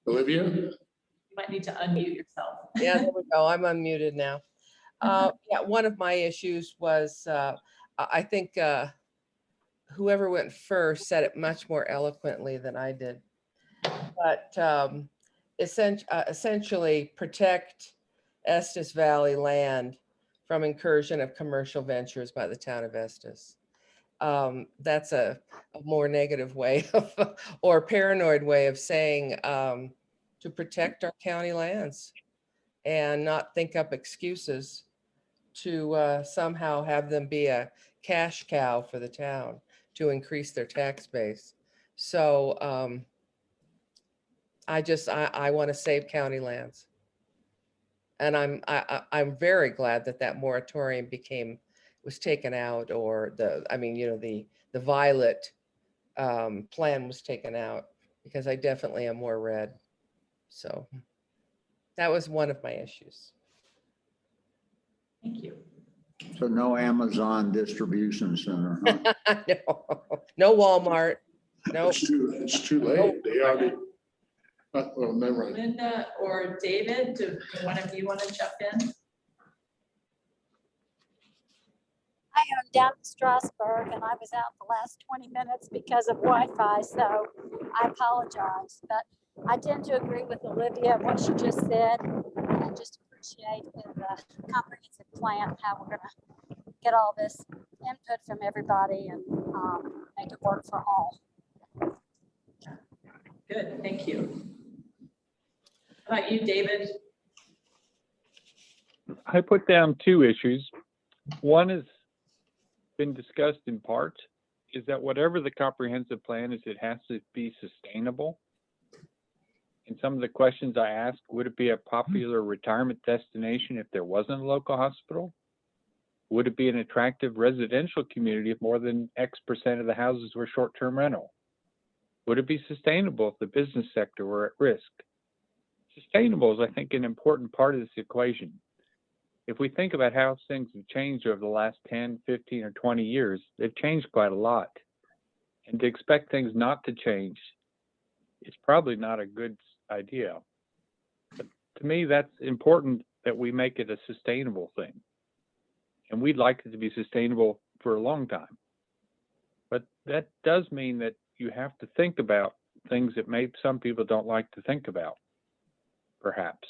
Olivia? You might need to unmute yourself. Yeah, there we go. I'm unmuted now. Yeah, one of my issues was, I think whoever went first said it much more eloquently than I did. But essentially protect Estes Valley land from incursion of commercial ventures by the town of Estes. That's a more negative way of, or paranoid way of saying to protect our county lands and not think up excuses to somehow have them be a cash cow for the town to increase their tax base. So I want to save county lands. And I'm very glad that that moratorium was taken out, or the violet plan was taken out, because I definitely am more red. So that was one of my issues. Thank you. So no Amazon distribution center, huh? No Walmart. No. It's too late. They already, well, never mind. Linda or David, do one of you want to jump in? I am down in Strasburg and I was out the last 20 minutes because of Wi-Fi, so I apologize. But I tend to agree with Olivia and what she just said. And I just appreciate the comprehensive plan, how we're gonna get all this input from everybody and make it work for all. Good, thank you. How about you, David? I put down two issues. One has been discussed in part, is that whatever the comprehensive plan is, it has to be sustainable. And some of the questions I asked, would it be a popular retirement destination if there wasn't a local hospital? Would it be an attractive residential community if more than X% of the houses were short-term rental? Would it be sustainable if the business sector were at risk? Sustainable is, I think, an important part of this equation. If we think about how things have changed over the last 10, 15, or 20 years, they've changed quite a lot. And to expect things not to change is probably not a good idea. But to me, that's important that we make it a sustainable thing. And we'd like it to be sustainable for a long time. But that does mean that you have to think about things that maybe some people don't like to think about, perhaps.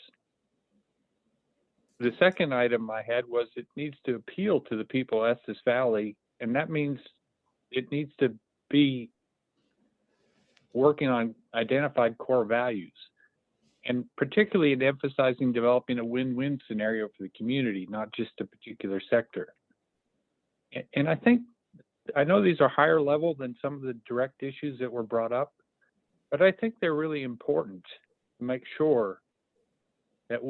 The second item I had was it needs to appeal to the people of Estes Valley, and that means it needs to be working on identified core values, and particularly in emphasizing developing a win-win scenario for the community, not just a particular sector. And I know these are higher level than some of the direct issues that were brought up, but I think they're really important to make sure that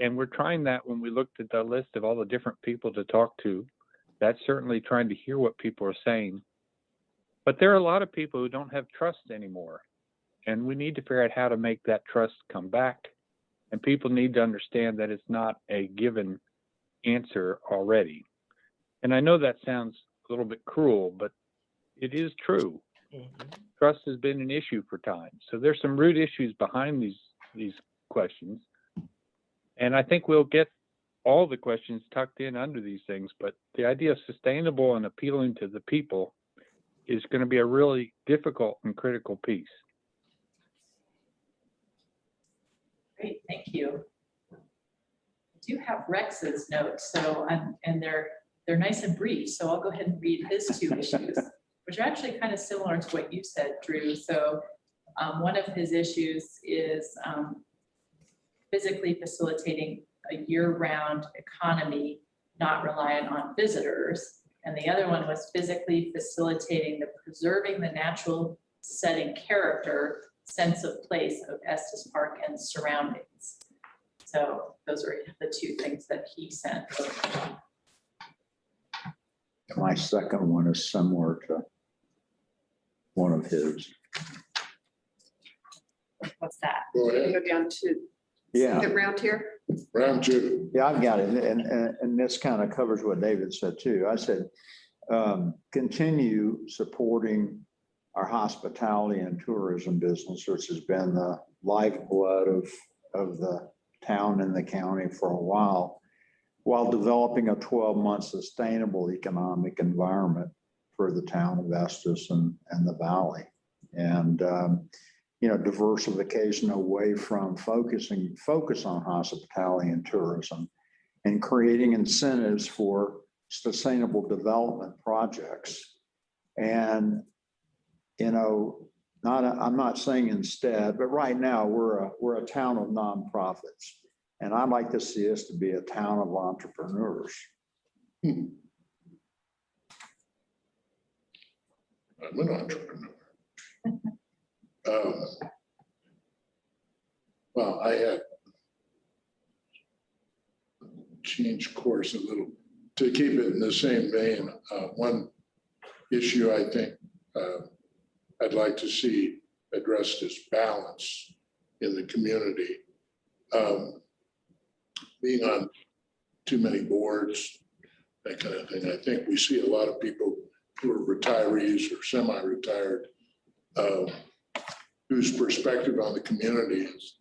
and we're trying that when we looked at the list of all the different people to talk to. That's certainly trying to hear what people are saying. But there are a lot of people who don't have trust anymore. And we need to figure out how to make that trust come back. And people need to understand that it's not a given answer already. And I know that sounds a little bit cruel, but it is true. Trust has been an issue for time. So there's some root issues behind these questions. And I think we'll get all the questions tucked in under these things, but the idea of sustainable and appealing to the people is going to be a really difficult and critical piece. Great, thank you. I do have Rex's notes, so and they're nice and brief, so I'll go ahead and read his two issues, which are actually kind of similar to what you said, Drew. So one of his issues is physically facilitating a year-round economy not reliant on visitors. And the other one was physically facilitating the preserving the natural setting character, sense of place of Estes Park and surroundings. So those are the two things that he sent. My second one is similar to one of his. What's that? Go ahead. Go down to Yeah. second round here. Round two. Yeah, I've got it. And this kind of covers what David said too. I said, continue supporting our hospitality and tourism business, which has been the lifeblood of the town and the county for a while developing a 12-month sustainable economic environment for the town of Estes and the valley. And, diversification away from focus on hospitality and tourism and creating incentives for sustainable development projects. And, I'm not saying instead, but right now we're a town of nonprofits. And I'd like to see us to be a town of entrepreneurs. I'm an entrepreneur. Well, I had changed course a little to keep it in the same vein. One issue I think I'd like to see addressed is balance in the community. Being on too many boards, that kind of thing. I think we see a lot of people who are retirees or semi-retired whose perspective on the community is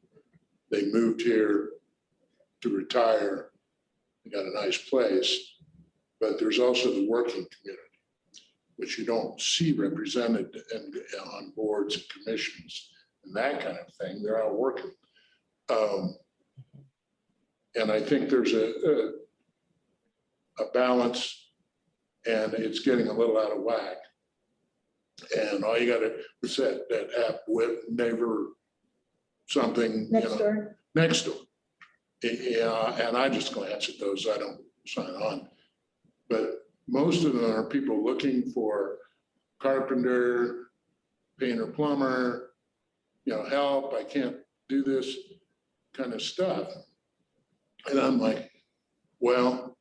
they moved here to retire, they got a nice place, but there's also the working community, which you don't see represented on boards and commissions and that kind of thing. They're out working. And I think there's a balance, and it's getting a little out of whack. And all you gotta, what's that app with neighbor something, Next door. next door. Yeah, and I just glance at those, I don't sign on. But most of them are people looking for carpenter, painter, plumber, help, I can't do this kind of stuff. And I'm like, well,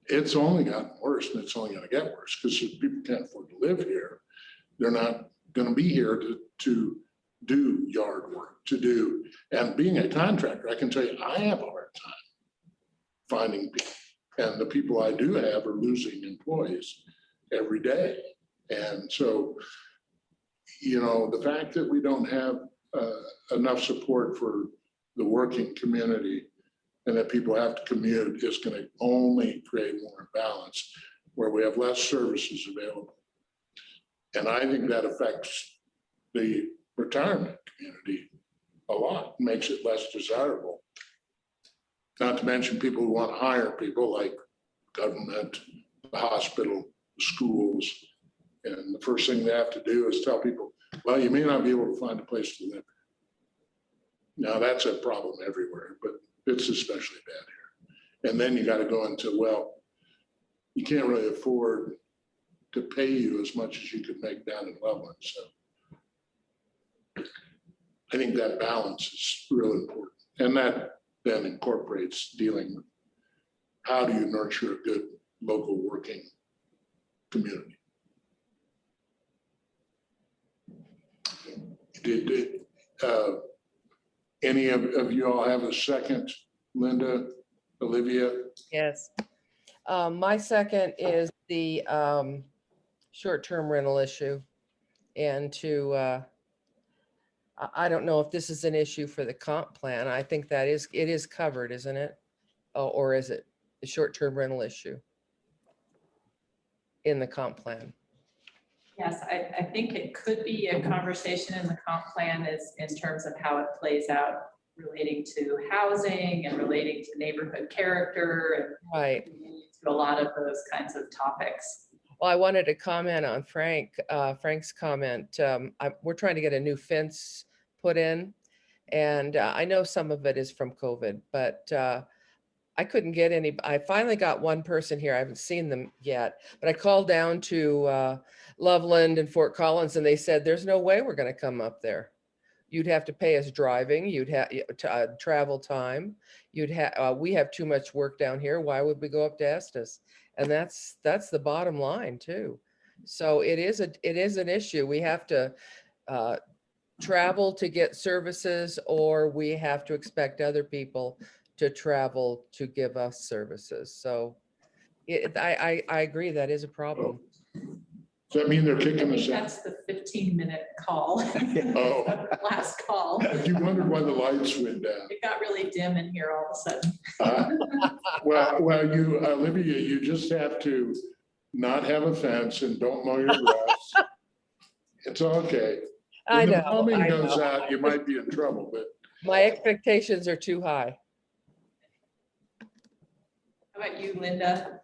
it's only gotten worse and it's only gonna get worse because people can't afford to live here. They're not gonna be here to do yard work, and being a contractor, I can tell you, I have a hard time finding people. And the people I do have are losing employees every day. And so, the fact that we don't have enough support for the working community and that people have to commute is going to only create more imbalance where we have less services available. And I think that affects the retirement community a lot, makes it less desirable. Not to mention people who want to hire people like government, the hospital, the schools. And the first thing they have to do is tell people, Well, you may not be able to find a place to live. Now, that's a problem everywhere, but it's especially bad here. And then you got to go into, well, you can't really afford to pay you as much as you could make down in Loveland. So I think that balance is real important. And that then incorporates dealing with how do you nurture a good local working community. Did any of you all have a second? Linda, Olivia? Yes. My second is the short-term rental issue. And I don't know if this is an issue for the comp plan. I think that it is covered, isn't it? Or is it the short-term rental issue in the comp plan? Yes, I think it could be a conversation in the comp plan is in terms of how it plays out relating to housing and relating to neighborhood character and Right. to a lot of those kinds of topics. Well, I wanted to comment on Frank's comment. We're trying to get a new fence put in. And I know some of it is from COVID, but I couldn't get any. I finally got one person here. I haven't seen them yet, but I called down to Loveland and Fort Collins and they said, there's no way we're going to come up there. You'd have to pay us driving. You'd have travel time. You'd have, we have too much work down here. Why would we go up to Estes? And that's the bottom line too. So it is an issue. We have to travel to get services, or we have to expect other people to travel to give us services. So I agree that is a problem. Does that mean they're I kicking think us out? that's the 15-minute call. Oh. Last call. You wondered why the lights went down. It got really dim in here all of a sudden. Well, you, Olivia, you just have to not have a fence and don't mow your grass. It's okay. I When know. the plumbing I goes know. out, you might be in trouble, but My expectations are too high. How about you, Linda?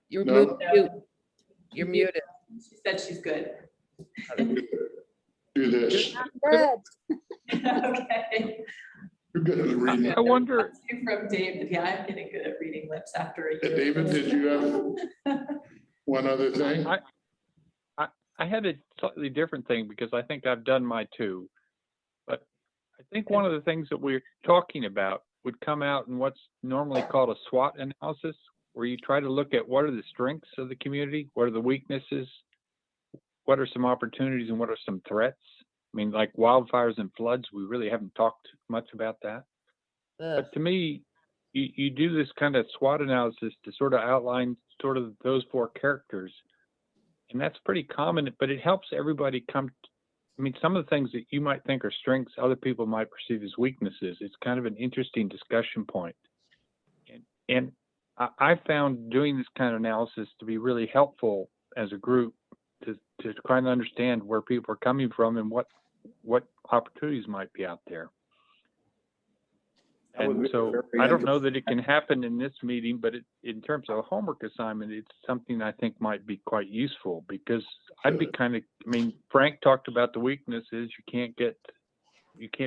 You're No. muted. You're muted. She said she's good. do this. Good. Okay. You're good at reading. I wonder, From David, yeah, I'm getting good at reading lips after a year. David, did you have one other thing? I had a slightly different thing because I think I've done my two. But I think one of the things that we're talking about would come out in what's normally called a SWOT analysis, where you try to look at what are the strengths of the community, what are the weaknesses, what are some opportunities, and what are some threats. I mean, like wildfires and floods, we really haven't talked much about that. But to me, you do this kind of SWOT analysis to sort of outline sort of those four characters. And that's pretty common, but it helps everybody come. I mean, some of the things that you might think are strengths, other people might perceive as weaknesses. It's kind of an interesting discussion point. And I found doing this kind of analysis to be really helpful as a group to kind of understand where people are coming from and what opportunities might be out there. And so I don't know that it can happen in this meeting, but in terms of a homework assignment, it's something I think might be quite useful, because I'd be kind of, I mean, Frank talked about the weaknesses.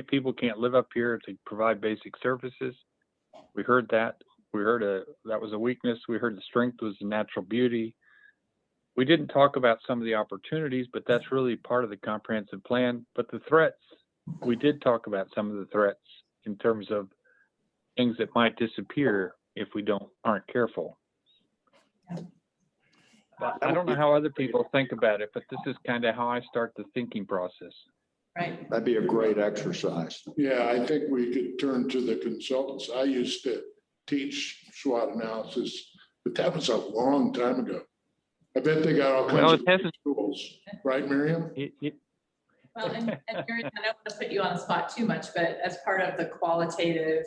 People can't live up here to provide basic services. We heard that. We heard that was a weakness. We heard the strength was the natural beauty. We didn't talk about some of the opportunities, but that's really part of the comprehensive plan. But the threats, we did talk about some of the threats in terms of things that might disappear if we aren't careful. But I don't know how other people think about it, but this is kind of how I start the thinking process. Right. That'd be a great exercise. Yeah, I think we could turn to the consultants. I used to teach SWOT analysis, but that was a long time ago. I bet they got all kinds of tools, right, Miriam? Well, and Mary, I don't want to put you on the spot too much, but as part of the qualitative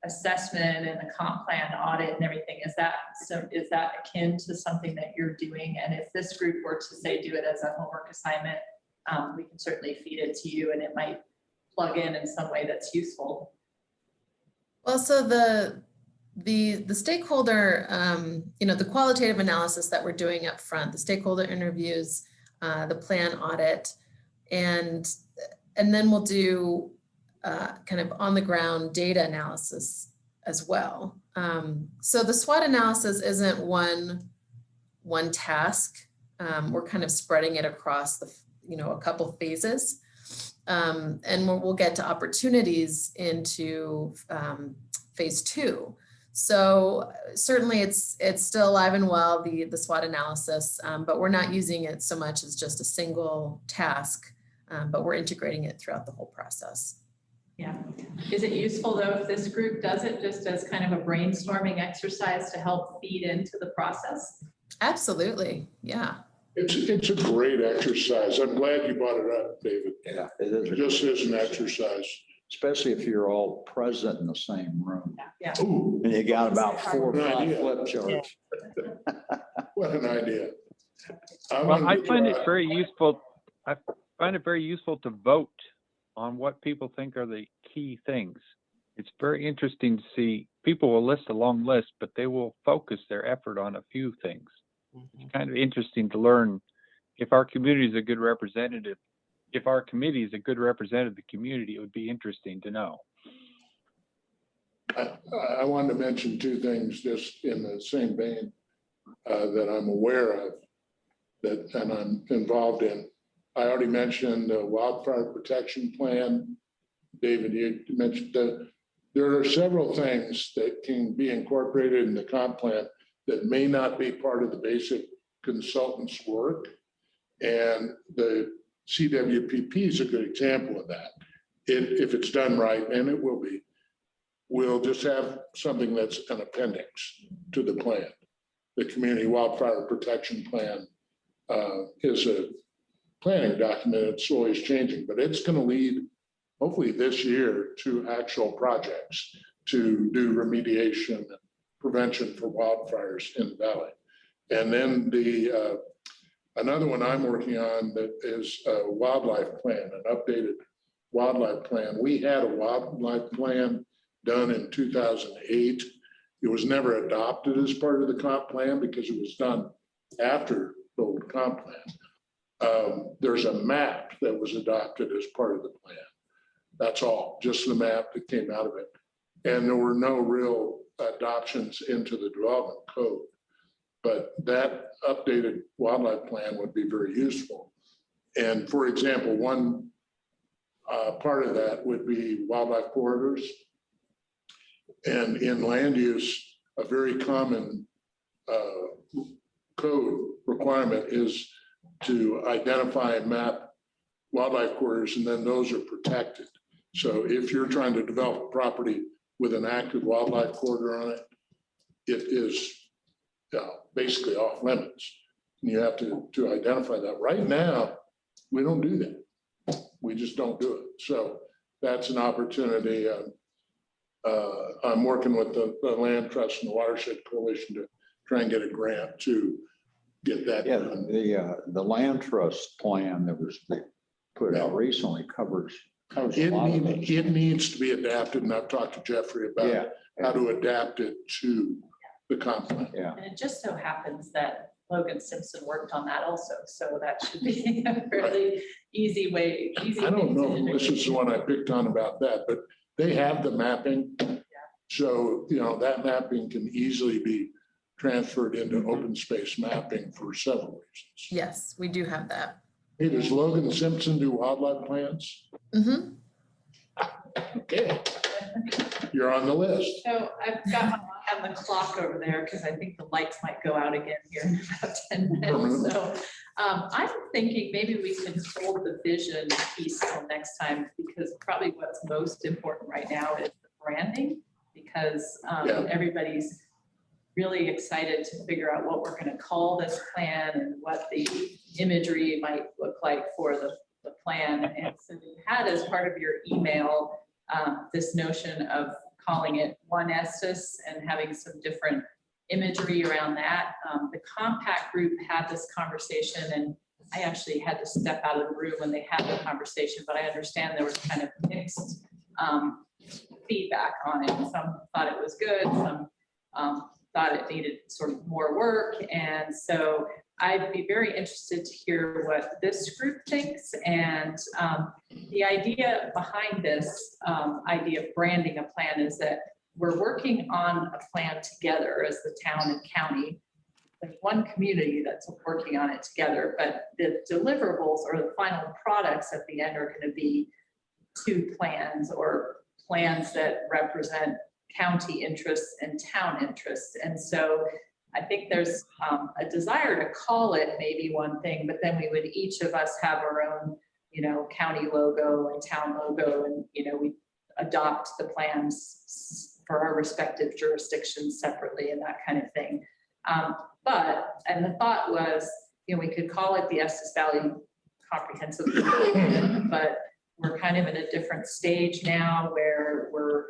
assessment and the comp plan audit and everything, is that akin to something that you're doing? And if this group were to say do it as a homework assignment, we can certainly feed it to you, and it might plug in some way that's useful. Well, so the stakeholder, the qualitative analysis that we're doing up front, the stakeholder interviews, the plan audit, and then we'll do kind of on the ground data analysis as well. So the SWOT analysis isn't one task. We're kind of spreading it across a couple phases. And we'll get to opportunities into phase 2. So certainly it's still alive and well, the SWOT analysis, but we're not using it so much as just a single task, but we're integrating it throughout the whole process. Yeah. Is it useful though if this group does it just as kind of a brainstorming exercise to help feed into the process? Absolutely. Yeah. It's a great exercise. I'm glad you brought it up, David. Yeah, it is. It just is an exercise. Especially if you're all present in the same room. Yeah. Ooh, And you got about 4 or 5 Idea. flip charts. what an idea. Well, I find it very useful. I find it very useful to vote on what people think are the key things. It's very interesting to see people will list a long list, but they will focus their effort on a few things. It's kind of interesting to learn if our community is a good representative. If our committee is a good representative of the community, it would be interesting to know. I wanted to mention 2 things just in the same vein that I'm aware of and I'm involved in. I already mentioned the wildfire protection plan. David, you mentioned that there are several things that can be incorporated in the comp plan that may not be part of the basic consultant's work. And the CWPP is a good example of that. If it's done right, and it will be, we'll just have something that's an appendix to the plan. The Community Wildfire Protection Plan is a planning document. It's always changing, but it's going to lead, hopefully this year, to actual projects to do remediation and prevention for wildfires in the valley. And then another one I'm working on that is a wildlife plan, an updated wildlife plan. We had a wildlife plan done in 2008. It was never adopted as part of the comp plan because it was done after the old comp plan. There's a map that was adopted as part of the plan. That's all, just the map that came out of it. And there were no real adoptions into the development code. But that updated wildlife plan would be very useful. And for example, one part of that would be wildlife corridors. And in land use, a very common code requirement is to identify and map wildlife corridors, and then those are protected. So if you're trying to develop a property with an active wildlife corridor on it, it is basically off limits. And you have to identify that. Right now, we don't do that. We just don't do it. So that's an opportunity. I'm working with the Land Trust and the Watershed Coalition to try and get a grant to get that done. The Land Trust plan that was put out recently covers a lot of those. It needs to be adapted, and I've talked to Jeffrey about how to adapt it to the comp plan. Yeah. And it just so happens that Logan Simpson worked on that also. So that should be a fairly easy way. I don't know if this is the one I picked on about that, but they have the mapping. So, that mapping can easily be transferred into open space mapping for several reasons. Yes, we do have that. Hey, does Logan Simpson do wildlife plans? Mm-hmm. Okay. You're on the list. So I've got my eye on the clock over there because I think the lights might go out again here in about 10 minutes. So I'm thinking maybe we can hold the vision piece till next time, because probably what's most important right now is the branding, because everybody's really excited to figure out what we're going to call this plan and what the imagery might look like for the plan. And so we had, as part of your email, this notion of calling it One Estes and having some different imagery around that. The compact group had this conversation, and I actually had to step out of the room when they had the conversation, but I understand there was kind of mixed feedback on it. Some thought it was good, some thought it needed sort of more work. And so I'd be very interested to hear what this group thinks. And the idea behind this idea of branding a plan is that we're working on a plan together as the town and county. There's one community that's working on it together, but the deliverables or the final products at the end are going to be two plans or plans that represent county interests and town interests. And so I think there's a desire to call it maybe one thing, but then we would each of us have our own, county logo and town logo, and, we adopt the plans for our respective jurisdictions separately and that kind of thing. And the thought was, we could call it the Estes Valley Comprehensive Plan, but we're kind of in a different stage now where we're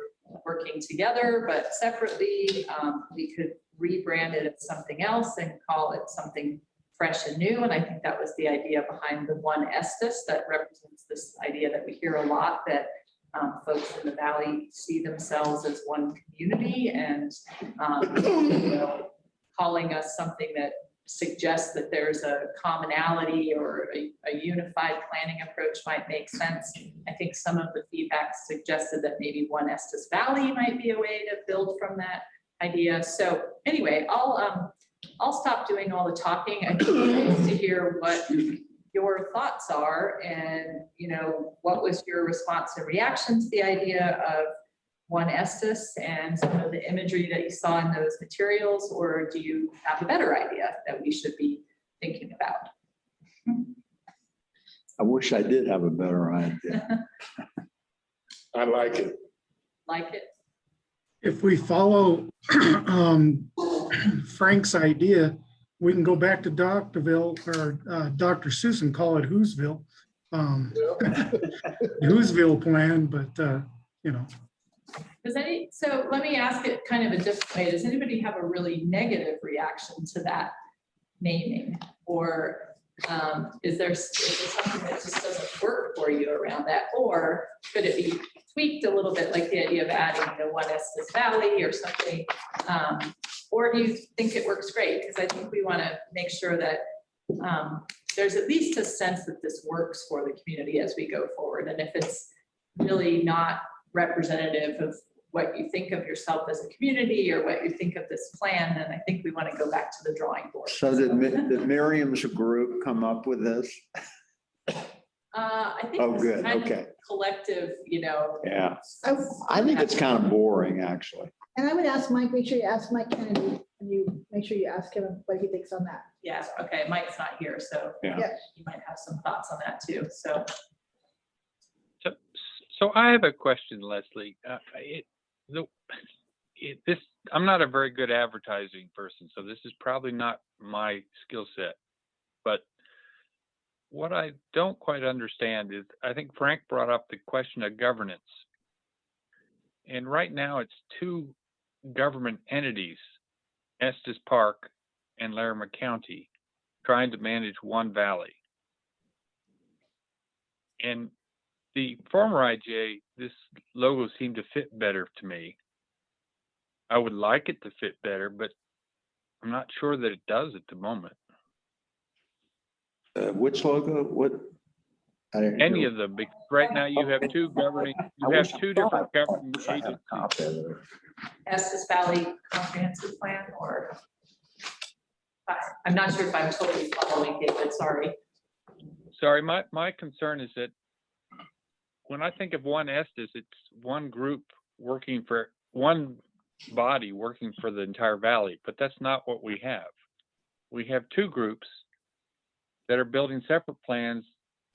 working together, but separately. We could rebrand it as something else and call it something fresh and new. And I think that was the idea behind the One Estes, that represents this idea that we hear a lot, that folks in the Valley see themselves as one community, and calling us something that suggests that there's a commonality or a unified planning approach might make sense. I think some of the feedback suggested that maybe One Estes Valley might be a way to build from that idea. So anyway, I'll stop doing all the talking. I'd be curious to hear what your thoughts are, and what was your response and reaction to the idea of One Estes and some of the imagery that you saw in those materials, or do you have a better idea that we should be thinking about? I wish I did have a better idea. I like it. Like it? If we follow Frank's idea, we can go back to Doctorville or Dr. Seuss and call it Whoville. Whoville plan, but So let me ask it kind of a different way. Does anybody have a really negative reaction to that naming? Or is there something that just doesn't work for you around that? Or could it be tweaked a little bit, like the idea of adding the One Estes Valley or something? Or do you think it works great? Because I think we want to make sure that there's at least a sense that this works for the community as we go forward. And if it's really not representative of what you think of yourself as a community or what you think of this plan, then I think we want to go back to the drawing board. So did Miriam's group come up with this? I think Oh, it's good. kind of Okay. collective, Yeah. I think it's kind of boring, actually. And I would ask Mike, make sure you ask Mike Kennedy, and you make sure you ask him what he thinks on that. Yeah, okay, Mike's not here, so Yeah. you might have some thoughts on that too, so. So I have a question, Leslie. I'm not a very good advertising person, so this is probably not my skill set. But what I don't quite understand is, I think Frank brought up the question of governance. And right now it's two government entities, Estes Park and Larimer County, trying to manage one valley. And the former IGA, this logo seemed to fit better to me. I would like it to fit better, but I'm not sure that it does at the moment. Which logo? What? Any of them, because right now you have two governing, you have two different government agencies. Estes Valley Comprehensive Plan, or? I'm not sure if I'm totally following David, sorry. Sorry, my concern is that when I think of One Estes, it's one group working for one body working for the entire valley, but that's not what we have. We have two groups that are building separate plans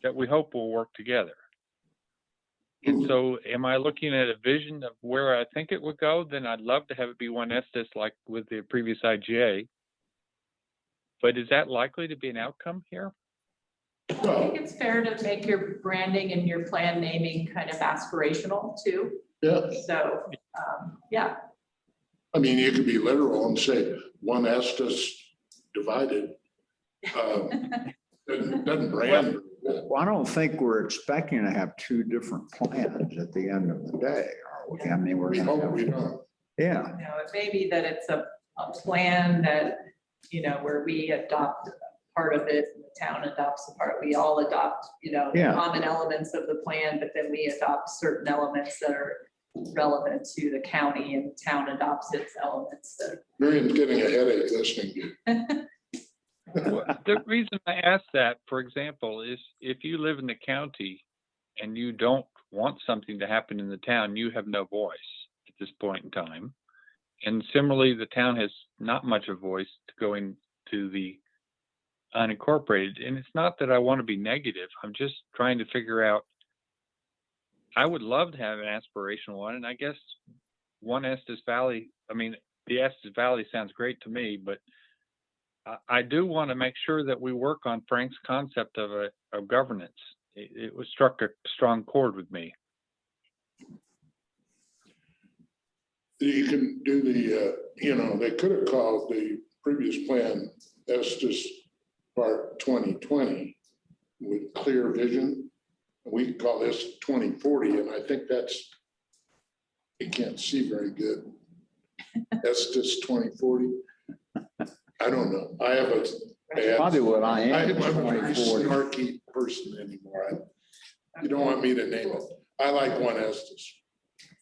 that we hope will work together. And so am I looking at a vision of where I think it would go? Then I'd love to have it be One Estes like with the previous IGA. But is that likely to be an outcome here? I think it's fair to make your branding and your plan naming kind of aspirational too. Yeah. So, yeah. I mean, you could be literal and say One Estes divided. Doesn't brand. Well, I don't think we're expecting to have two different plans at the end of the day, are we? I mean, we're gonna have, We don't. yeah. You know, it may be that it's a plan that, where we adopt part of it and the town adopts a part. We all adopt, Yeah. common elements of the plan, but then we adopt certain elements that are relevant to the county and the town adopts its elements. That Miriam's getting a headache listening to you. Well, the reason I ask that, for example, is if you live in the county and you don't want something to happen in the town, you have no voice at this point in time. And similarly, the town has not much of a voice to go into the unincorporated. And it's not that I want to be negative. I'm just trying to figure out, I would love to have an aspirational one. And I guess one Estes Valley, the Estes Valley sounds great to me, but I do want to make sure that we work on Frank's concept of governance. It was struck a strong chord with me. You can do they could have called the previous plan Estes Part 2020 with clear vision. We could call this 2040, and I think you can't see very good. Estes 2040. I don't know. That's probably what I am. I'm a very 2040. snarky person anymore. You don't want me to name it. I like one Estes.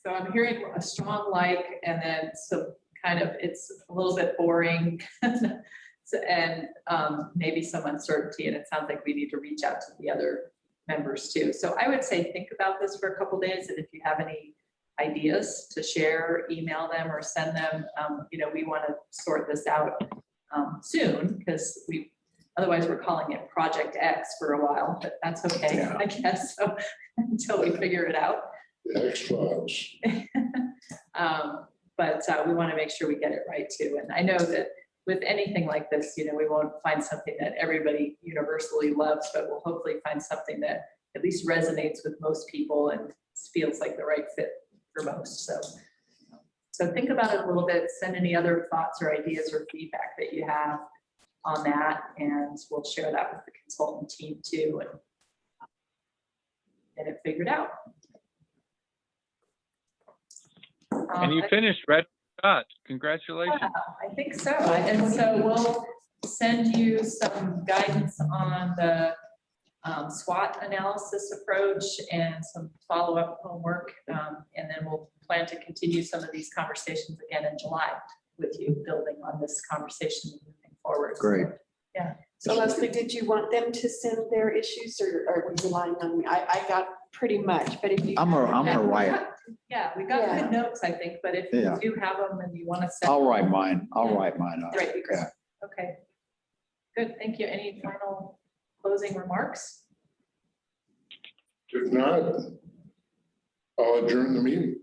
So I'm hearing a strong like, and then some kind of, it's a little bit boring. And maybe some uncertainty, and it sounds like we need to reach out to the other members too. So I would say, think about this for a couple days, and if you have any ideas to share, email them or send them. We want to sort this out soon, because otherwise we're calling it Project X for a while, but that's okay, Yeah. I guess, so until we figure it out. The X-Files. But we want to make sure we get it right too. And I know that with anything like this, we won't find something that everybody universally loves, but we'll hopefully find something that at least resonates with most people and feels like the right fit for most. So think about it a little bit, send any other thoughts or ideas or feedback that you have on that, and we'll share that with the consultant team too and get it figured out. And you finished, Red Scott. Congratulations. Yeah, I think so. And so we'll send you some guidance on the SWOT analysis approach and some follow-up homework. And then we'll plan to continue some of these conversations again in July with you, building on this conversation and moving forward. Great. Yeah. So Leslie, did you want them to send their issues or were you relying on me? I got pretty much, but if you. I'm gonna write. Yeah, we got Yeah. good notes, I think, but if Yeah. you do have them and you want to send. I'll write mine. I'll write mine up. Great, great. Yeah. Okay. Good, thank you. Any final closing remarks? If not, I'll adjourn the meeting.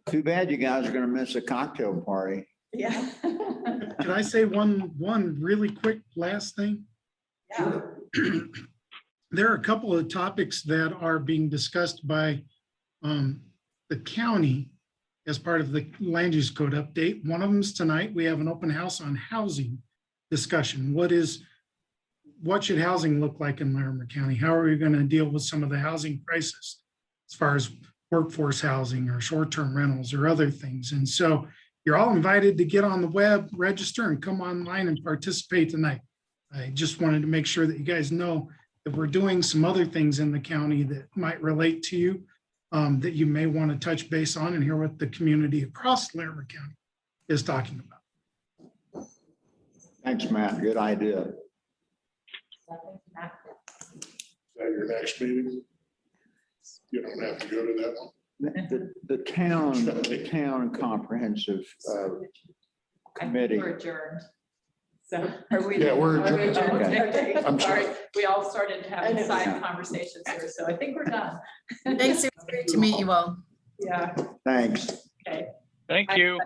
Too bad you guys are gonna miss a cocktail party. Yeah. Can I say one really quick last thing? Yeah. There are a couple of topics that are being discussed by the county as part of the land use code update. One of them is tonight. We have an open house on housing discussion. What should housing look like in Larimer County? How are we going to deal with some of the housing crisis as far as workforce housing or short-term rentals or other things? And so you're all invited to get on the web, register, and come online and participate tonight. I just wanted to make sure that you guys know that we're doing some other things in the county that might relate to you, that you may want to touch base on and hear what the community across Larimer County is talking about. Thanks, Matt. Good idea. Is that your next meeting? You don't have to go to that one. The town comprehensive committee. We're adjourned. So are we? Yeah, we're are we adjourned. Okay. I'm Sorry, sorry. we all started having know. side conversations here, so I think we're done. Thanks, it was great to meet you all. Yeah, Thanks. okay. Thank you.